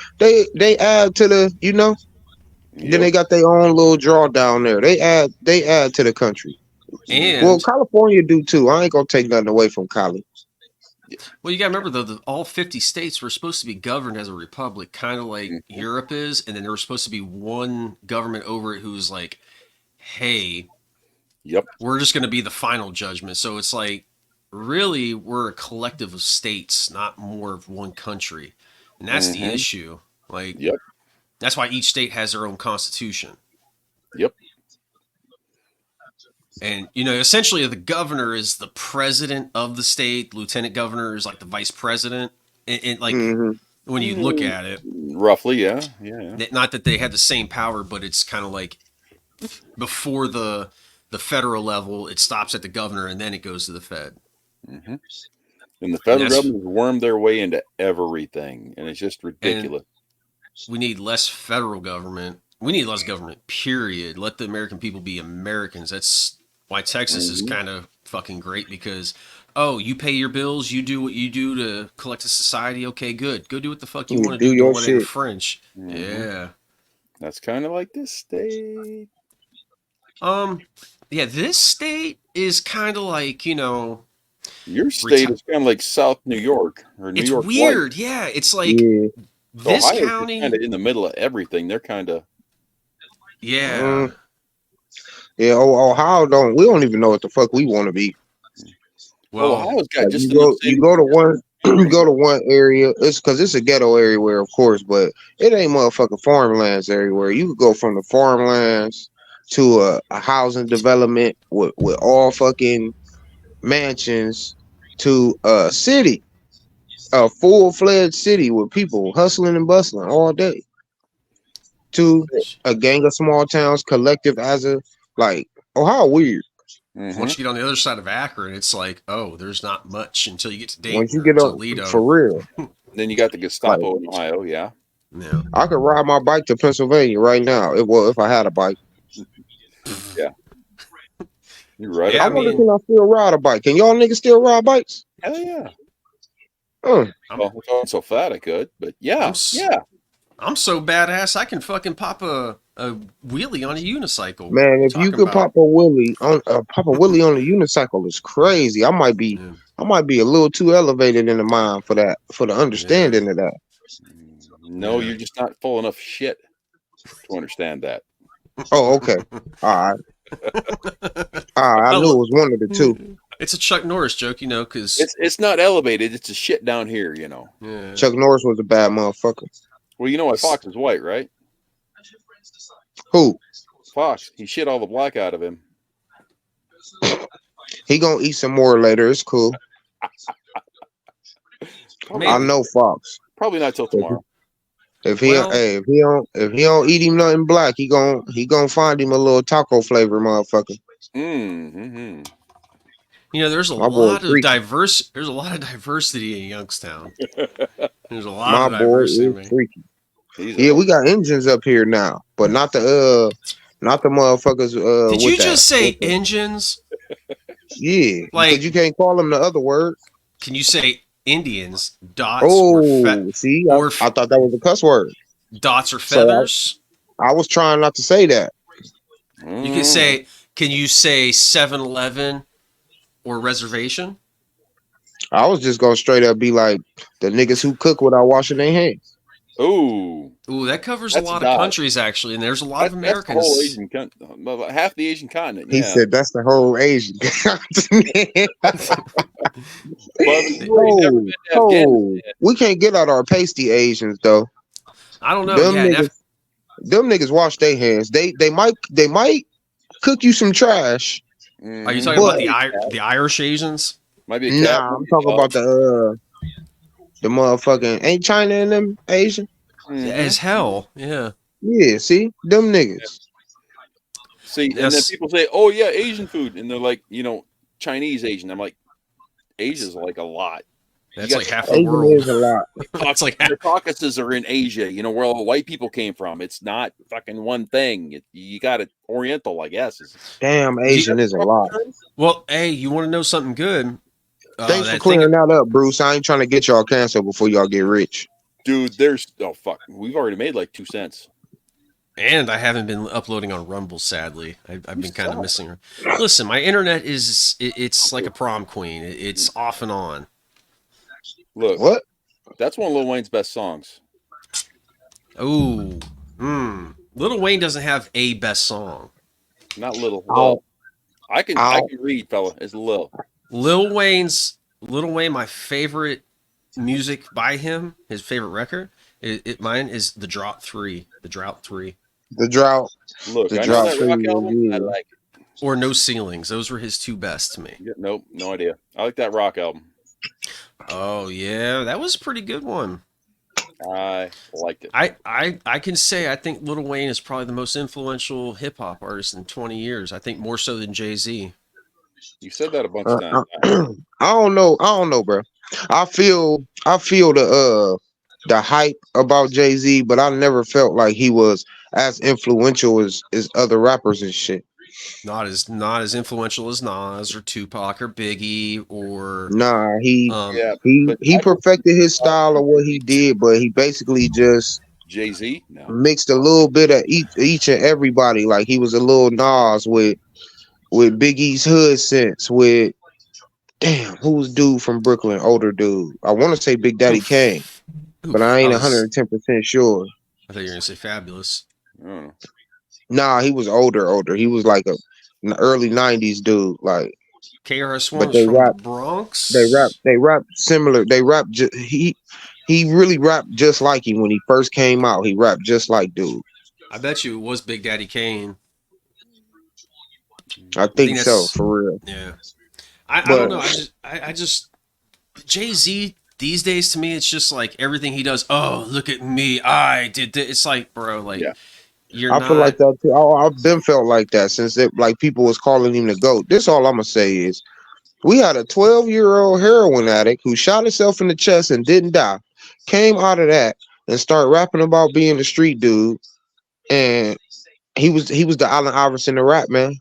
add to the Then Yep. they got their own little draw down there. They add to the country. Well, and California do too. I ain't gonna take nothing away from Cali. well, you got to remember though that all 50 states were supposed to be governed as a republic, kind of like Mhm. Europe is, and then there was supposed to be one government over it who was like, "Hey, Yep. we're just going to be the final judgment." So it's like, really, we're a collective of states, not more of one country, and that's the Mhm. issue. Like, Yep. that's why each state has their own constitution. Yep. And essentially, the governor is the president of the state. Lieutenant governor is like the vice president. And like Hmm. when you look at it, Roughly, yeah. Yeah. not that they had the same power, but it's kind of like before the federal level, it stops at the governor and then it goes to the Fed. hmm And the And federal that's government has wormed their way into everything, and it's just and ridiculous. we need less federal government. We need less government. Period. Let the American people be Americans. That's why Texas is hmm kind of fucking great because you pay your bills, you do what you do to collect a society. Okay, good. Go do what the fuck you You want to do do. Don't your let it shit. infringe. hmm Yeah. That's kind of like this state. Um. Yeah. This state is kind of like Your state reti- is kind of like South New York or New It's York Light. weird. Yeah. It's like Yeah. So this Ohio's just kind county. of in the middle of everything. They're kind of Yeah. Mm, yeah. Ohio don't. We don't even know what the fuck we want to be. well, Well, Ohio's got Like just enough you cities. go to one. You go to one area. It's because it's a ghetto area, of course, but it ain't motherfucking farmlands everywhere. You could go from the farmlands to a housing development with all fucking mansions to a city, a full-fledged city with people hustling and bustling all day, to a gang of small towns collective as a like Ohio weird. hmm once you get on the other side of Akron, it's like, oh, there's not much until you get to Once Dayton you or get up for Toledo. real, Then you got the like Gestapo in Ohio. Yeah. Yeah. I could ride my bike to Pennsylvania right now. If I had a bike. Yeah. You're right Yeah, I up I there. wonder mean, can I still ride a bike? Can y'all niggas still ride bikes? Hell yeah. Uh, I'm Well, if I wasn't so fat, I could. But I'm yeah, s- yeah. I'm so badass I can fucking pop a wheelie on a unicycle. What Man, are you if you talking could about? pop a willie on a unicycle is crazy. Yeah. I might be a little too elevated in the mind for the Yeah. understanding of that. No, Yeah. you're just not full enough shit to understand that. Oh, okay. All right. All right. I I knew it lo- was one of the two. it's a Chuck Norris joke, because It's not elevated. It's a shit down here. yeah. Chuck Norris was a bad motherfucker. Well, you know why Fox is white, right? Who? Fox, he shit all the black out of him. He gonna eat some more later. It's cool. Probably, I Maybe. know Fox. probably not till tomorrow. Well, If he don't eat him nothing black, he gonna find him a little taco flavor motherfucker. Mm-hmm. there's a My boy lot of freaky. diversity in Youngstown. There's a lot My of boy diversity, is man. freaky. He's Yeah, out. we got engines up here now, but not the motherfuckers Did with you that. just say engines? Yeah, because Like, you can't call them the other word. can you say Indians, dots Oh, see, I thought that was a cuss word. dots or So feathers? I was trying not to say that. You can Mm. say, can you say 7-Eleven or reservation? I was just gonna straight up be like the niggas who cook without washing their hands. Ooh, Ooh, that covers a That's a lot of dodge. countries actually, and there's a lot of that's the whole Americans. half the Asian continent. He Yeah, said that's the whole Asian continent. but you never been to Afghanistan. We can't get out our pasty Asians though. I don't know. Them Yeah, niggas wash their hands. They might cook you some trash. are you Mhm. talking about But the Irish Asians? Might be a cat. nah, I'm talking about the motherfucking ain't China in them Asian? As hell. Yeah. Yeah, see? Them niggas. See, and then Yes. people say, "Oh yeah, Asian food," and they're like, Chinese Asian. I'm like, Asia's like a lot. That's got like half the Asian world. is a lot. That's like The Caucasus are in Asia. Where all the white people came from. It's not fucking one thing. You got it Oriental, I guess. Damn, Asian is a lot. well, hey, you want to know something good? Thanks for That thing, clearing that up, Bruce. I ain't trying to get y'all canceled before y'all get rich. Dude, there's fuck. We've already made like 2 cents. and I haven't been uploading on Rumble. Sadly, I've been kind of missing her. Listen, my internet it's like a prom queen. It's off and on. Look, What? that's one of Lil Wayne's best songs. Ooh, Lil Wayne doesn't have a best song. Not little. Ow. Lil. I can read, fella. It's Lil. Lil Wayne, my favorite music by him, his favorite record. Mine is The Drought 3. The Drought 3. The drought. Look, The I know Drought that 3 rock is album. I good. like it. Or No Ceilings. Those were his two best to me. Nope, no idea. I like that rock album. Oh yeah, that was a pretty good one. I liked it. I can say I think Lil Wayne is probably the most influential hip hop artist in 20 years. I think more so than Jay-Z. You said that a bunch of times. I don't know, bro. I feel the hype about Jay-Z, but I never felt like he was as influential as other rappers and shit. Not as influential as Nas or Tupac or Biggie or Nah, he Yeah, but he perfected his style of what he did, but he basically just Jay-Z? No. mixed a little bit of each and everybody. Like he was a little Nas with Big E's hood sense with who was dude from Brooklyn, older dude. I want to say Big Daddy Kane, but I ain't 110% sure. I thought you were gonna say Fabulous. Oh. Nah, he was older. He was like an early 90s dude. Like KRS-One they from rap, the Bronx. They rap similar. They rap. He really rapped just like him when he first came out. He rapped just like dude. I bet you it was Big Daddy Kane. I think so, for real. Yeah. I don't know. I just Jay-Z these days to me it's just like everything he does. Oh, look at me. I did this. It's like, bro, like I feel like that too. I've been felt like that since like people was calling him the GOAT. This all I'm gonna say is we had a 12-year-old heroin addict who shot himself in the chest and didn't die. Came out of that and started rapping about being a street dude. And he was the Allen Iverson of rap, man.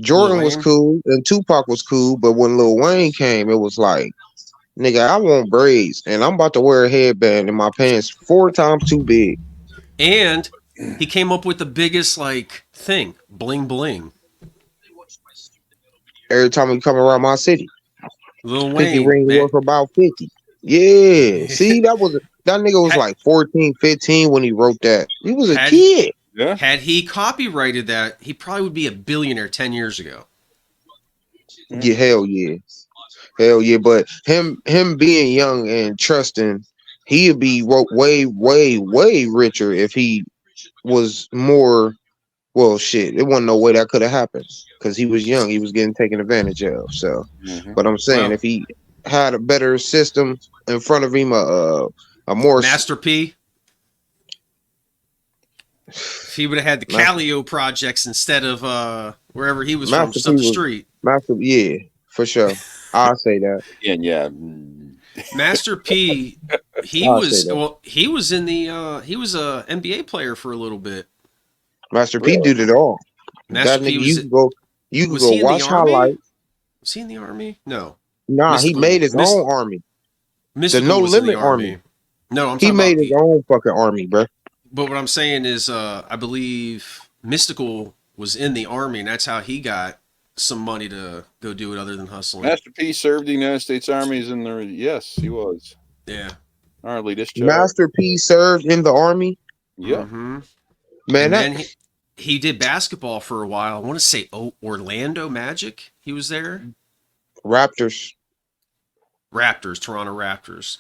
Jordan was cool and Tupac was cool, but when Lil Wayne came, it was like, nigga, I want braids and I'm about to wear a headband and my pants 4 times too big. And he came up with the biggest thing, bling bling. Every time we come around my city, Lil Pinky Wayne, ring worth about 50. Yeah. See, that nigga was like 14, 15 when he wrote that. He was a kid. Yeah. Had he copyrighted that, he probably would be a billionaire 10 years ago. Yeah, hell yeah. Hell yeah. But him being young and trusting, he'd be way, way, way richer if he was more. Well, shit, it wasn't no way that could have happened because he was young. He was getting taken advantage of. So, but I'm saying if he had a better system in front of him, a more Master P. If he would have had the Calio projects instead of wherever he was from, just up the street. Yeah, for sure. I'll say that. Yeah. Master P, he was in the he was a NBA player for a little bit. Master P did it all. Master P was, you can go watch highlights. Was he in the army? No. Nah, Mystical. He made his own army. Mystical the No Limit army. No, he made his own fucking army, bro. But what I'm saying is, I believe Mystical was in the army, and that's how he got some money to go do it other than hustling. Master P served the United States Armies in the. Yes, he was. Yeah. Apparently discharged. Master P served in the army. Yep. Mm-hmm. Man, And that then he did basketball for a while. I want to say Orlando Magic. He was there. Raptors. Toronto Raptors.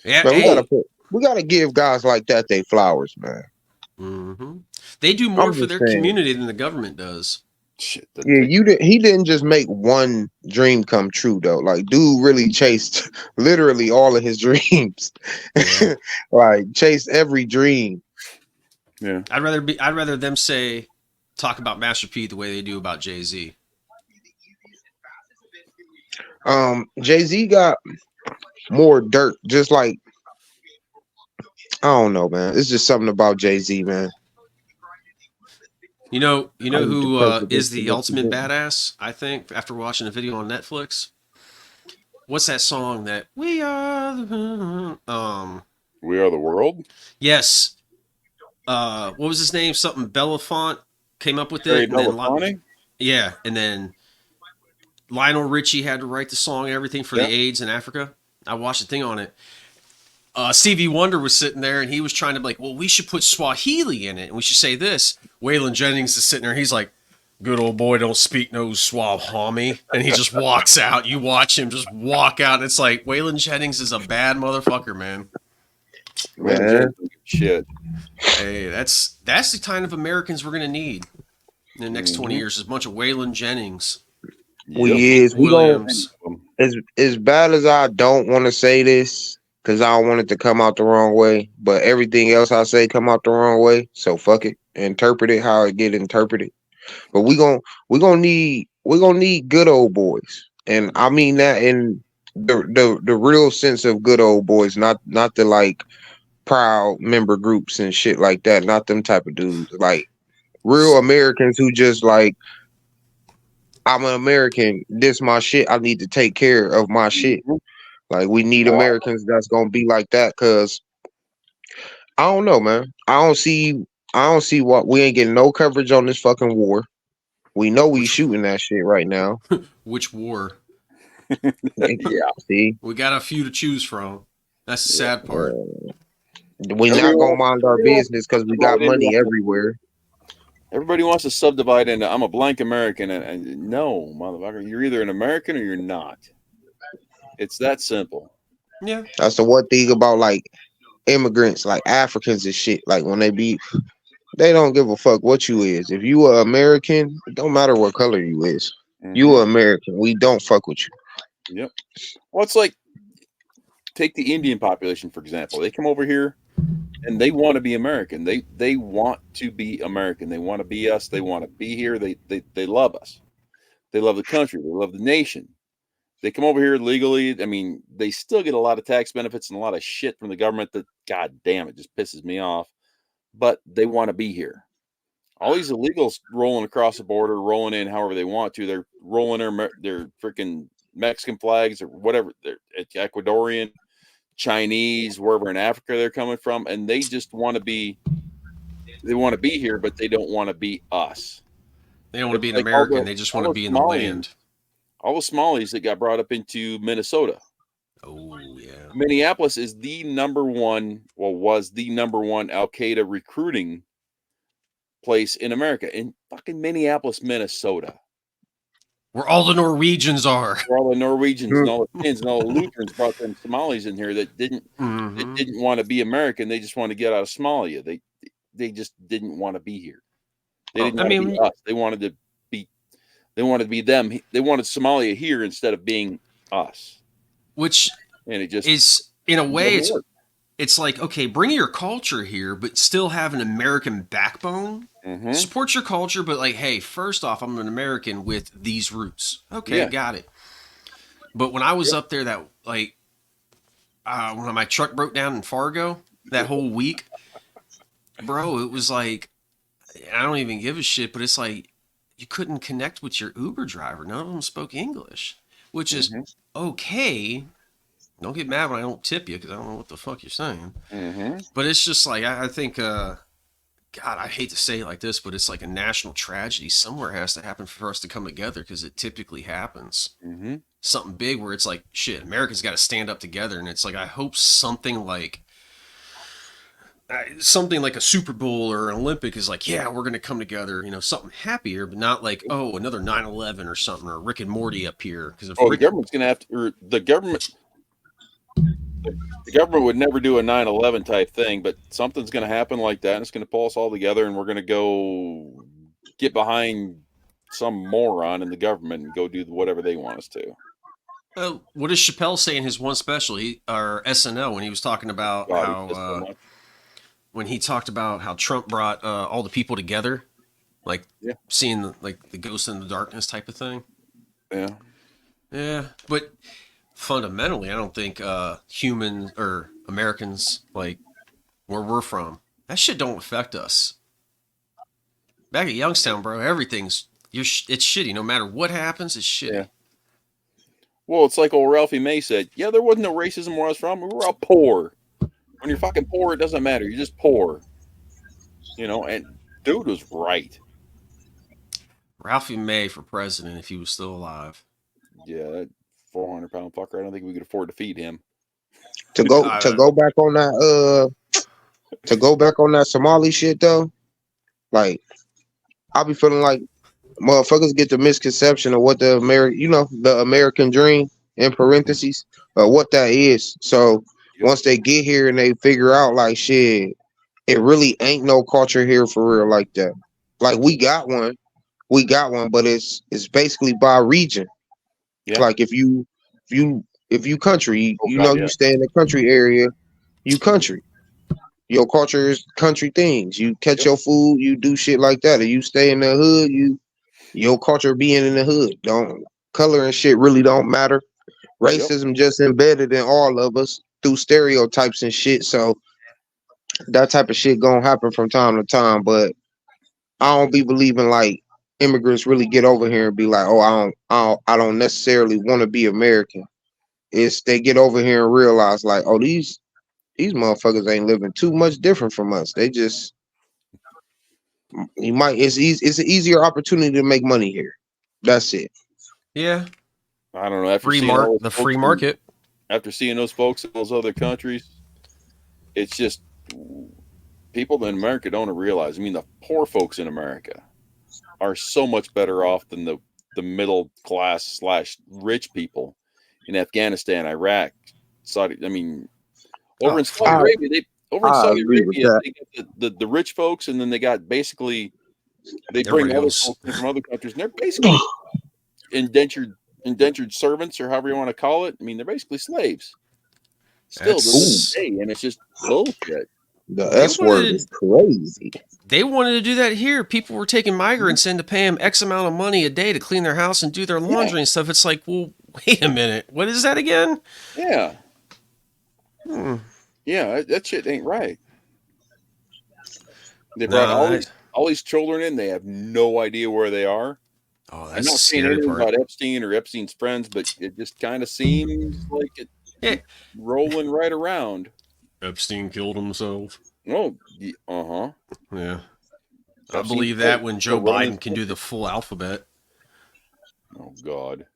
Yeah, Man, hey. we gotta give guys like that they flowers, man. Mm-hmm. They do more I'm for just their saying. community than the government does. Shit. Yeah, he didn't just make one dream come true though. Like, dude really chased literally all of his dreams. Yeah. Like, chased every dream. Yeah. I'd rather them talk about Master P the way they do about Jay-Z. Jay-Z got more dirt, just like, I don't know, man. It's just something about Jay-Z, man. You know who is the President ultimate badass, I think, after watching a video on Netflix? What's that song that We Are the We Are the World? Yes. What was his name? Something Belafonte came up with Harry it, and then Belafonte? yeah, and then Lionel Richie had to write the song and everything for the AIDS in Africa. I watched a thing on it. Stevie Wonder was sitting there, and he was trying to be like, well, we should put Swahili in it, and we should say this. Waylon Jennings is sitting there, he's like, good old boy don't speak no Swahili, and he just walks out. You watch him just walk out, and it's like, Waylon Jennings is a bad motherfucker, man. Man. Shit. Hey, that's the kind of Americans we're going to need in the next 20 years, is a bunch of Waylon Jennings. We Williams. As bad as I don't want to say this, because I don't want it to come out the wrong way, but everything else I say come out the wrong way. So fuck it. Interpret it how it get interpreted. But we're gonna need good old boys. And I mean that in the real sense of good old boys, not the like proud member groups and shit like that. Not them type of dudes. Like real Americans who just like, I'm an American. This my shit. I need to take care of my shit. Like, we need Americans that's gonna be like that. Cause I don't know, man. I don't see what we ain't getting no coverage on this fucking war. We know we shooting that shit right now. Which war? Yeah. See, We got a few to choose from. That's the sad part. we not gonna mind our business because we got money everywhere. Everybody wants to subdivide into I'm a blank American, and no, motherfucker, you're either an American or you're not. It's that simple. Yeah. That's the one thing about like immigrants, like Africans and shit. Like when they don't give a fuck what you is. If you are American, it don't matter what color you is. You are American. We don't fuck with you. Yep. Well, it's like, take the Indian population, for example. They come over here and they want to be American. They want to be American. They want to be us. They want to be here. They love us. They love the country. They love the nation. They come over here legally. I mean, they still get a lot of tax benefits and a lot of shit from the government that, god damn, it just pisses me off. But they want to be here. All these illegals rolling across the border, rolling in however they want to. They're rolling their freaking Mexican flags or whatever. They're Ecuadorian, Chinese, wherever in Africa they're coming from, and they just want to be. They want to be here, but they don't want to be us. They don't want to be an American. They just want to be in the land. All the Somalis that got brought up into Minnesota. Oh yeah. Minneapolis is the number one. Well, was the number one Al Qaeda recruiting place in America, in fucking Minneapolis, Minnesota, where all the Norwegians are. Where all the Norwegians and all the Finns and all the Lutherans brought them Somalis in here that didn't want to be American. They just want to get out of Somalia. They just didn't want to be here. They didn't want to be us. They wanted to be them. They wanted Somalia here instead of being us. Which and it just is, in a way, it's like, okay, bring your culture here, but still have an American backbone. Mm-hmm. Support your culture, but like, hey, first off, I'm an American with these roots. Okay, got it. But when I was up there, that like, when my truck broke down in Fargo, that whole week, bro, it was like, I don't even give a shit, but it's like, you couldn't connect with your Uber driver. None of them spoke English, which is okay. Don't get mad when I don't tip you because I don't know what the fuck you're saying. Mm-hmm. But it's just like, I think God, I hate to say it like this, but it's like a national tragedy. Somewhere has to happen for us to come together because it typically happens. Mm-hmm. Something big where it's like, shit, America's got to stand up together. And it's like, I hope something like a Super Bowl or an Olympic is like, yeah, we're going to come together, something happier, but not like, oh, another 9/11 or something, or Rick and Morty up here. Because the government's going to have to, or the government would never do a 9/11 type thing, but something's going to happen like that, and it's going to pull us all together, and we're going to go get behind some moron in the government and go do whatever they want us to. What does Chappelle say in his one special, or SNL, when he was talking about when he talked about how Trump brought all the people together, like seeing the ghost in the darkness type of thing? Yeah, but fundamentally, I don't think humans or Americans, like where we're from, that shit don't affect us. Back at Youngstown, bro, everything's it's shitty. No matter what happens, it's shitty. Yeah. Well, it's like old Ralphie May said. Yeah, there wasn't no racism where I was from. We were all poor. When you're fucking poor, it doesn't matter. You're just poor. And dude was right. Ralphie May for president if he was still alive. Yeah, that 400-pound fucker. I don't think we could afford to feed him. To go back on that Somali shit though, like I'll be feeling like motherfuckers get the misconception of what the American dream in parentheses, what that is. So once they get here and they figure out like shit, it really ain't no culture here for real like that. Like we got one, but it's basically by region. Yeah. Like if you country, you stay in the country area, you country. Your culture is country things. You catch your food, you do shit like that. Or you stay in the hood, your culture being in the hood. Don't color and shit really don't matter. Racism just embedded in all of us through stereotypes and shit. So that type of shit gonna happen from time to time. But I don't be believing like immigrants really get over here and be like, oh, I don't necessarily want to be American. It's they get over here and realize like, oh, these motherfuckers ain't living too much different from us. They just it's an easier opportunity to make money here. That's it. Yeah. I don't know. After free market. After seeing those folks in those other countries, it's just people in America don't realize. I mean, the poor folks in America are so much better off than the middle class / rich people in Afghanistan, Iraq, Saudi. I mean, over in Saudi Arabia, they get the rich folks, and then they got basically they bring other folks in from other countries, and they're basically indentured servants, or however you want to call it. I mean, they're basically slaves. Still to this day, and it's just bullshit. The S word is crazy. They wanted to do that here. People were taking migrants in to pay them X amount of money a day to clean their house and do their laundry and stuff. It's like, well, wait a minute. What is that again? Yeah. Yeah, that shit ain't right. They brought all these children in. They have no idea where they are. Oh, that's I'm not saying anything about Epstein or Epstein's friends, but it just kind of seems like it's rolling right around. Epstein killed himself. Oh, Yeah. I believe that when Joe Biden can do the full alphabet. Oh, God.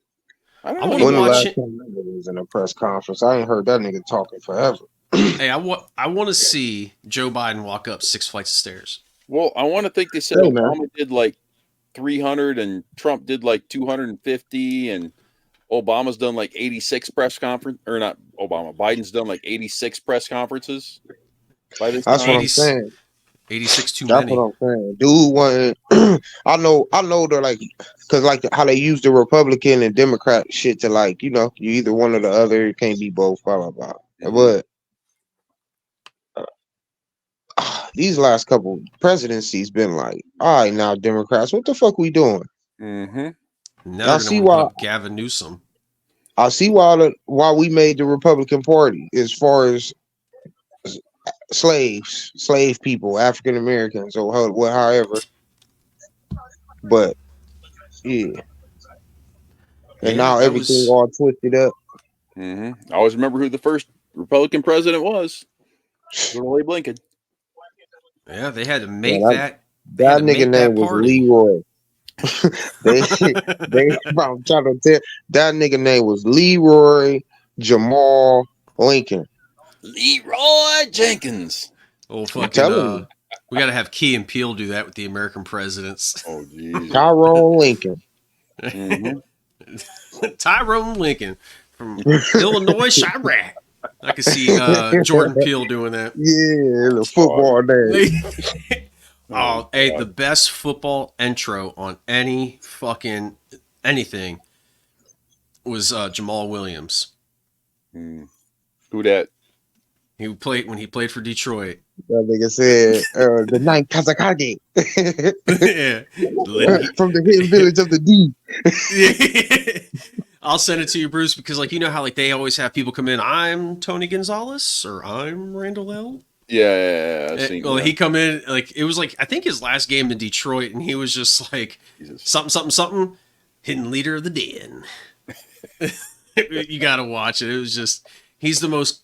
I want to watch it. Was in a press conference. I ain't heard that nigga talking forever. Hey, I want to see Joe Biden walk up 6 flights of stairs. Well, I want to think they said Obama did like 300 and Trump did like 250 and Obama's done like 86 press conference, or not Obama, Biden's done like 86 press conferences by this That's time. what I'm saying. 86 too That's many. what I'm saying. Dude, I know they're like, because like how they use the Republican and Democrat shit to like, you either one or the other, you can't be both, blah, blah, blah. But these last couple presidencies been like, all right, now Democrats, what the fuck we doing? Now I see why Gavin Newsom. I see why we made the Republican Party as far as slave people, African Americans, or however. But yeah, and now everything all twisted up. I always remember who the first Republican president was. Little Abe Lincoln. Yeah, they had to make Yeah, that. that nigga name was Leroy. I'm trying to tell that nigga name was Leroy Jamal Lincoln. Leroy Jenkins. Oh, I'm telling fucking, we got to have Key and Peele do that with the American presidents. Oh, you, Jesus. Tyrone Lincoln. Mhm. Tyrone Lincoln from Illinois Chirac. I could see Jordan Peele doing that. Yeah, the football name. Oh, hey, the best football intro on any fucking anything was Jamal Williams. Mm. Who that? He played for Detroit. That nigga said the ninth Kazakage Yeah. from the hidden village of the D. I'll send it to you, Bruce, because like you know how like they always have people come in. I'm Tony Gonzalez or I'm Randall L. Yeah, I've seen Well, that. he come in like it was like I think his last game in Detroit, and he was just like Jesus. something, hidden leader of the den. You got to watch it. It was just he's the most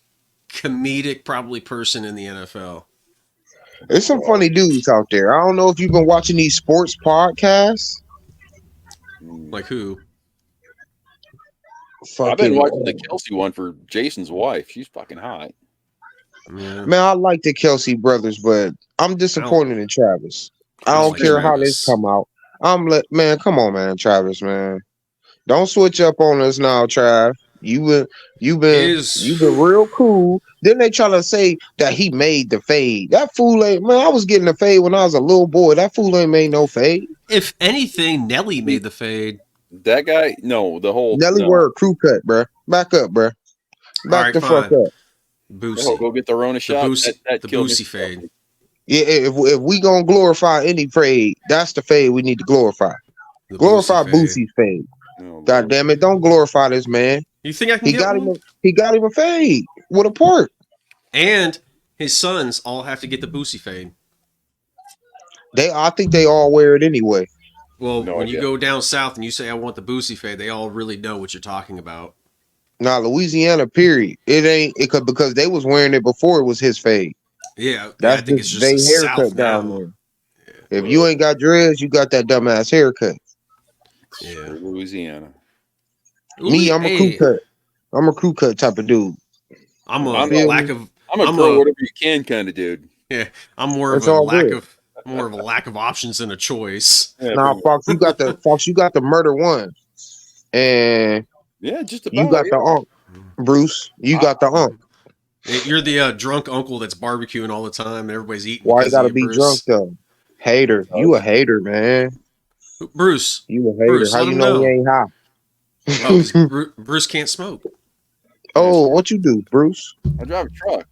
comedic probably person in the NFL. There's some funny dudes out there. I don't know if you've been watching these sports podcasts. Like who? I've been watching the Kelsey one for Jason's wife. She's fucking hot. Yeah. Man, I like the Kelsey brothers, but I'm disappointed in Travis. I don't like care how Travis. this come out. Man, come on, man, Travis, man. Don't switch up on us now, Trav. You've been real cool. Then they try to say that he made the fade. That fool ain't, man. I was getting the fade when I was a little boy. That fool ain't made no fade. If anything, Nelly made the fade. That guy, no, the whole Nelly word crew cut, bruh. Back up, bruh. Back the fuck up. Boosie. Go get the Rona shot. The Boosie fade. Yeah, if we gonna glorify any fade, that's the fade we need to glorify. Glorify Boosie's fade. Oh, God damn it! Don't glorify this man. You think I can get one? He got him a fade with a port. And his sons all have to get the Boosie fade. I think they all wear it anyway. Well, when you go down south and you say I want the Boosie fade, they all really know what you're talking about. Nah, Louisiana, period. It ain't because they was wearing it before it was his fade. Yeah, that's I think it's just they the haircut south down now. there. Yeah. If you ain't got dreads, you got that dumbass haircut. Yeah, Louisiana. Me, I'm a crew cut. I'm a crew cut type of dude. I'm a grow whatever you can kind of dude. Yeah, I'm more of a lack of options than a choice. Yeah, nah, Fox, you got the murder one, and yeah, just about, you got the unk, Bruce. You got the unk. You're the drunk uncle that's barbecuing all the time, and everybody's eating. Why you gotta be drunk though? Hater, you a hater, man. Bruce, you a hater. Bruce, how you know he ain't high? Oh, Bruce can't smoke. Oh, what you do, Bruce? I drive a truck.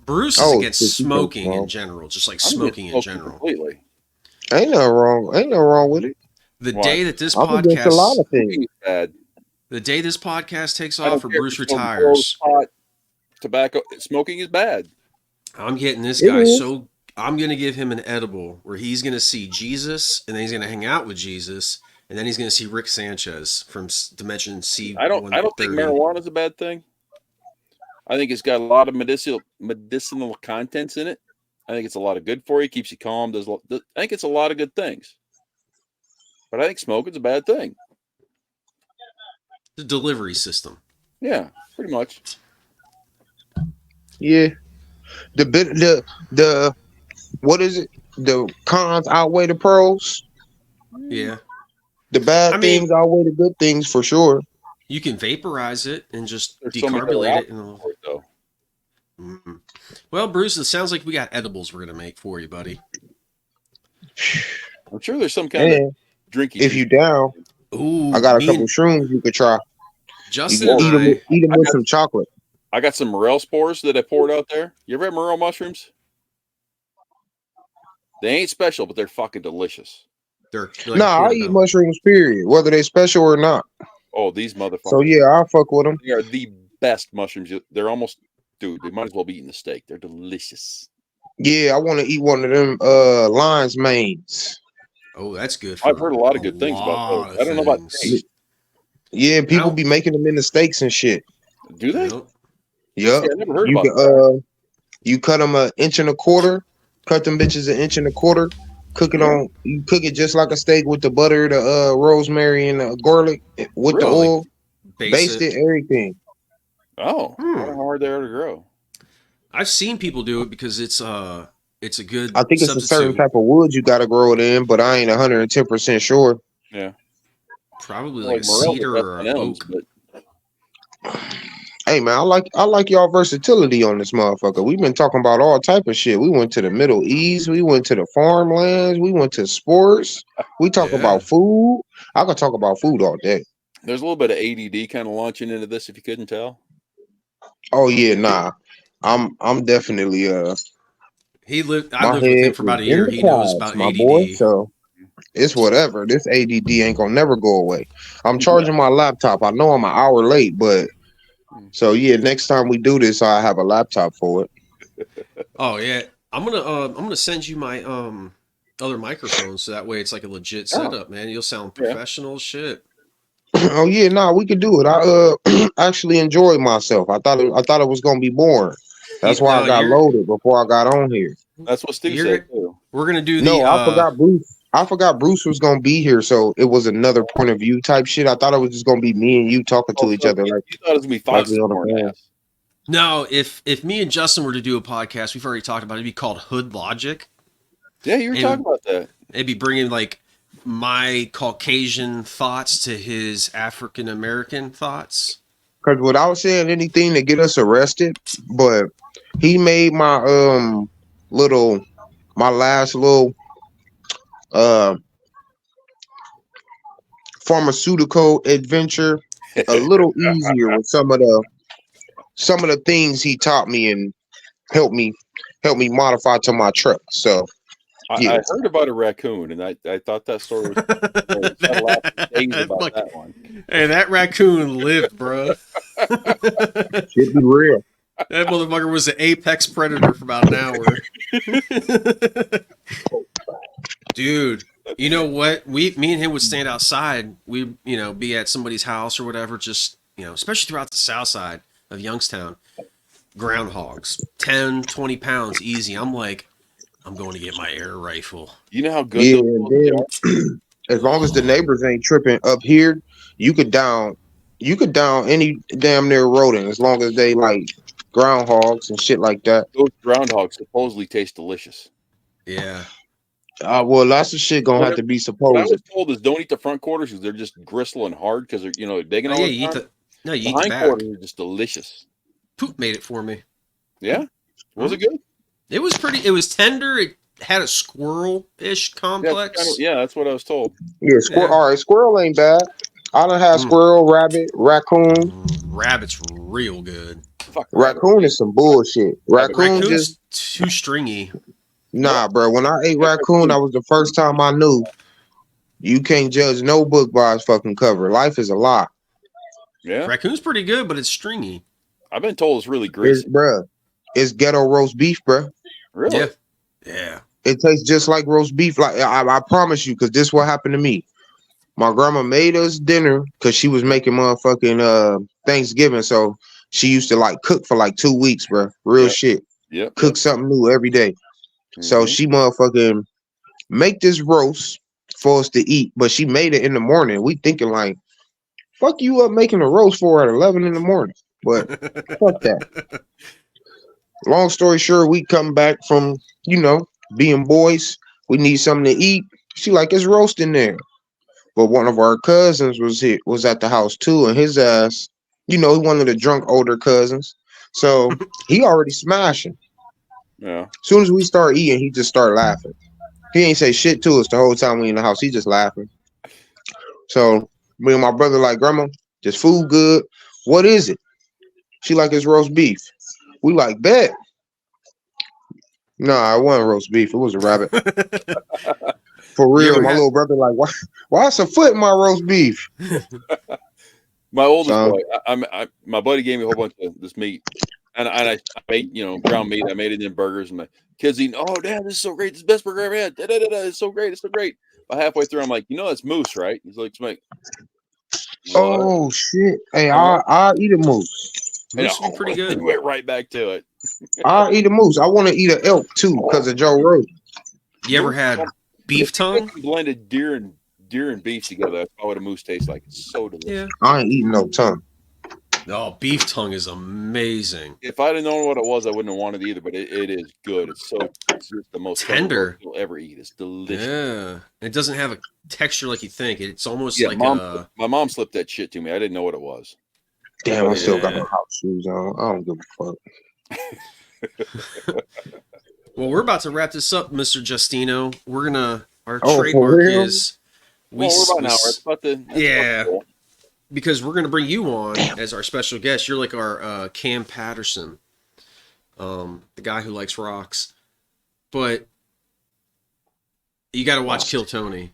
Bruce is against smoking in general, just like smoking in general. Completely. Ain't nothing wrong with it. The day that this I'm against a lot of things. The day this podcast takes off or Bruce retires. Pot, tobacco smoking is bad. I'm getting this guy I'm gonna give him an edible where he's gonna see Jesus and then he's gonna hang out with Jesus and then he's gonna see Rick Sanchez from Dimension C. I don't think marijuana is a bad thing. I think it's got a lot of medicinal contents in it. I think it's a lot of good for you. Keeps you calm. I think it's a lot of good things. But I think smoking's a bad thing. The delivery system. Yeah, pretty much. Yeah. The what is it? The cons outweigh the pros. Yeah. The bad things outweigh the good things for sure. You can vaporize it and just decarbulate it. Mm-hmm. Well, Bruce, it sounds like we got edibles we're gonna make for you, buddy. I'm sure there's some kind of drinking. If you down, I got a couple shrooms you could try. Justin you eat them with some chocolate. I got some morel spores that I poured out there. You ever had morel mushrooms? They ain't special, but they're fucking delicious. They're I eat mushrooms, period, whether they special or not. Oh, these motherfuckers. So yeah, I'll fuck with them. They are the best mushrooms. They're almost, dude, they might as well be eating the steak. They're delicious. Yeah, I want to eat one of them lion's manes. Oh, that's good. I've heard a lot of good things about those. I don't know about taste. Yeah, people be making them into steaks and shit. Do they? Yep. See, I never heard about that. You cut them 1.25 inches Cut them bitches 1.25 inches. Cook it Yeah. on. You cook it just like a steak with the butter, the rosemary, and the garlic with the Really? oil. Baste it, everything. Oh, I wonder how hard they are to grow. I've seen people do it because it's a good I think it's a certain substitute. type of wood you got to grow it in, but I ain't 110% sure. Yeah. Probably Like like a morels cedar with or an S&Ms, oak. but Hey man, I like y'all versatility on this motherfucker. We've been talking about all type of shit. We went to the Middle East, we went to the farmlands, we went to sports. We talk Yeah. about food. I could talk about food all day. there's a little bit of ADD kind of launching into this, if you couldn't tell. Oh yeah, nah. I'm definitely I my lived with him head for is about a in year. the He knows clouds, about my boy. ADD. So it's whatever. This ADD ain't gonna never go away. I'm charging my laptop. I know I'm an hour late, but so yeah, next time we do this, I have a laptop for it. Oh yeah. I'm gonna send you my other microphone so that way it's like a legit Oh, setup, man. You'll sound yeah. professional as shit. Oh yeah, nah, we could do it. I actually enjoyed myself. I thought it was gonna be boring. That's why I No, got loaded before I got on here. That's what Stu you're said too. we're gonna do the No, I forgot Bruce was gonna be here, so it was another point of view type shit. I thought it was just gonna be me and you talking Oh, to each so other you thought it was gonna be like Fox's we on the corn phone. ass. No, if me and Justin were to do a podcast, we've already talked about it, it'd be called Hood Logic. Yeah, you were And talking about that. it'd be bringing like my Caucasian thoughts to his African American thoughts. Because without saying anything to get us arrested, but he made my last little uh pharmaceutical adventure a little easier with some of the things he taught me and helped me modify to my truck. So yeah. I heard about a raccoon, and I thought that story was funny. Said a lot of days about Fuck. that one. Hey, that raccoon lived, bro. Shit be real. That motherfucker was an apex predator for about an hour. Dude, you know what? Me and him would stand outside. We, be at somebody's house or whatever, just, especially throughout the south side of Youngstown. Groundhogs, 10, 20 pounds, easy. I'm like, I'm going to get my air rifle. You know how good Yeah, those and are? then as long as the neighbors ain't tripping up here, you could down any damn near rodent as long as they like groundhogs and shit like that. Those groundhogs supposedly taste delicious. Yeah. Well, lots of shit gonna have What to be what I supposed. was told is don't eat the front quarters because they're just gristle and hard because they're digging Oh all yeah, the time. you The eat the hind back. quarters are just delicious. Poop made it for me. Yeah, was it good? It was tender. It had a squirrel-ish complex. Yeah, that's what I was told. Yeah, squirrel. Yeah. All right, squirrel ain't bad. I done had squirrel, rabbit, raccoon. Rabbit's real good. Fuck rabbit. Raccoon is some bullshit. Rabbit. Raccoon just Raccoon's too stringy. nah, bro. When I ate raccoon, that was the first time I knew you can't judge no book by its fucking cover. Life is a lie. Yeah, Raccoon's pretty good, but it's stringy. I've been told it's really It's, greasy. bruh, it's ghetto roast beef, bruh. Really? Yeah. Yeah. It tastes just like roast beef. Like I promise you, because this what happened to me. My grandma made us dinner because she was making motherfucking Thanksgiving. So she used to like cook for like 2 weeks, bro. Real Yep. shit. Yep. Cook something new every day. So Mhm. she motherfucking make this roast for us to eat, but she made it in the morning. We thinking like, fuck you up making a roast for her at 11 in the morning. But fuck that. Long story short, we come back from, being boys. We need something to eat. She like, it's roast in there. But one of our cousins was at the house too, and his ass, one of the drunk older cousins. So he already smashing. Yeah. As soon as we start eating, he just start laughing. He ain't say shit to us the whole time we in the house. He just laughing. So me and my brother like, grandma, this food good. What is it? She like, it's roast beef. We like, bet. Nah, it wasn't roast beef. It was a rabbit. For You real. ever My had little brother like, why it's a foot in my roast beef? My oldest So boy, my buddy gave me a whole bunch of this meat, and I made ground meat. I made it in burgers, and my kids eating. Oh, Dad, this is so great! This is the best burger I ever had. Da, da, da, da. It's so great! It's so great! But halfway through, I'm like, that's moose, right? He's like, what? oh shit. Hey, I'm like, I eat a moose. and Moose would be pretty it good. went right back to it. I'll eat a moose. I want to eat an elk too because of Joe Rogan. You ever had beef tongue? Blended deer and beef together. That's how what a moose tastes like. It's so delicious. Yeah. I ain't eating no tongue. Oh, beef tongue is amazing. If I'd have known what it was, I wouldn't have wanted it either. But it is good. It's just the most Tender you'll ever eat. It's delicious. Yeah, it doesn't have a texture like you think. It's almost like my mom slipped that shit to me. I didn't know what it was. Damn, I still got my house shoes on. I don't give a fuck. Well, we're about to wrap this up, Mr. Justino. We're gonna our Oh, for trademark real? is we're about an hour. It's about yeah. Because we're gonna bring you on as our special guest. You're like our Cam Patterson, the guy who likes rocks. But you got to watch Kill Tony,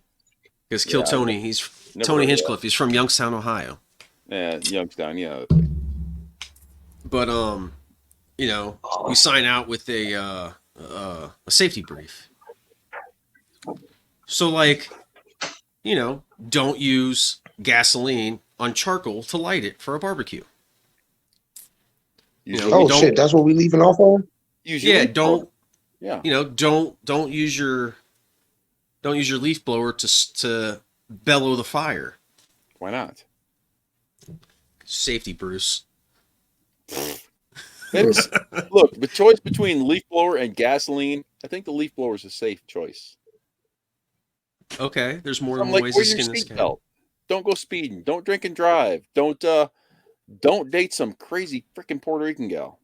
because Kill Tony, he's Tony Hinchcliffe. He's from Youngstown, Ohio. Yeah, Youngstown. Yeah. But you know, we sign out with a safety brief. So, like, you know, don't use gasoline on charcoal to light it for a barbecue. You know, oh shit, that's what we leaving off on? Don't use your leaf blower to bellow the fire. Why not? Safety, Bruce. Look, the choice between leaf blower and gasoline, I think the leaf blower is a safe choice. Okay, there's more than like, ways wear to your skin this cat. seatbelt. Don't go speeding. Don't drink and drive. Don't date some crazy freaking Puerto Rican gal.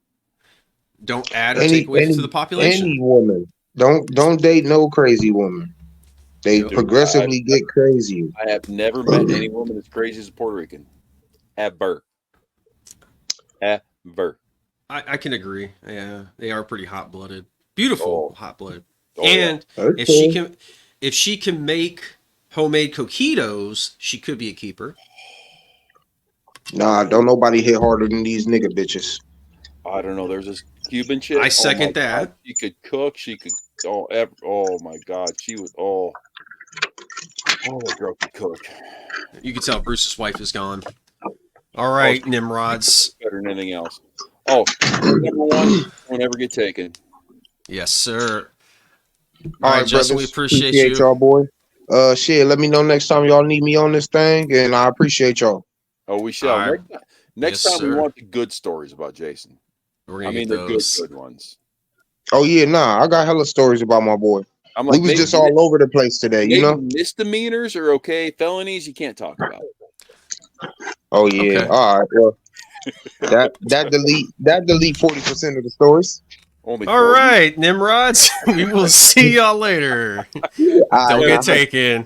Don't add or take away to the population. Any woman. Don't date no crazy woman. They progressively get crazy. I have never met any woman as crazy as a Puerto Rican. Ever. I can agree. Yeah, they are pretty hot-blooded. Beautiful hot-blooded. And if she can make homemade coquitos, she could be a keeper. Nah, don't nobody hit harder than these nigga bitches. I don't know. There's this Cuban chick. I second that. God. She could cook. She could. Oh my God. She was. Oh, that girl could cook. You can tell Bruce's wife is gone. All right, NiMRoDs. Better than anything else. Oh, number one, don't ever get taken. Yes, sir. All right, Justin, brothers, we appreciate you. y'all, boy. Shit, let me know next time y'all need me on this thing, and I appreciate y'all. Oh, we shall. Right. Next time we want the good stories about Jason. We're gonna get those. The good ones. Oh yeah, nah, I got hella stories about my boy. I'm like, we was just all over the place today, you know. Misdemeanors are okay. Felonies you can't talk about. Oh yeah. Okay. All right. Well, that delete 40% of the stories. All right, NiMRoDs. We will see y'all later. Don't get taken.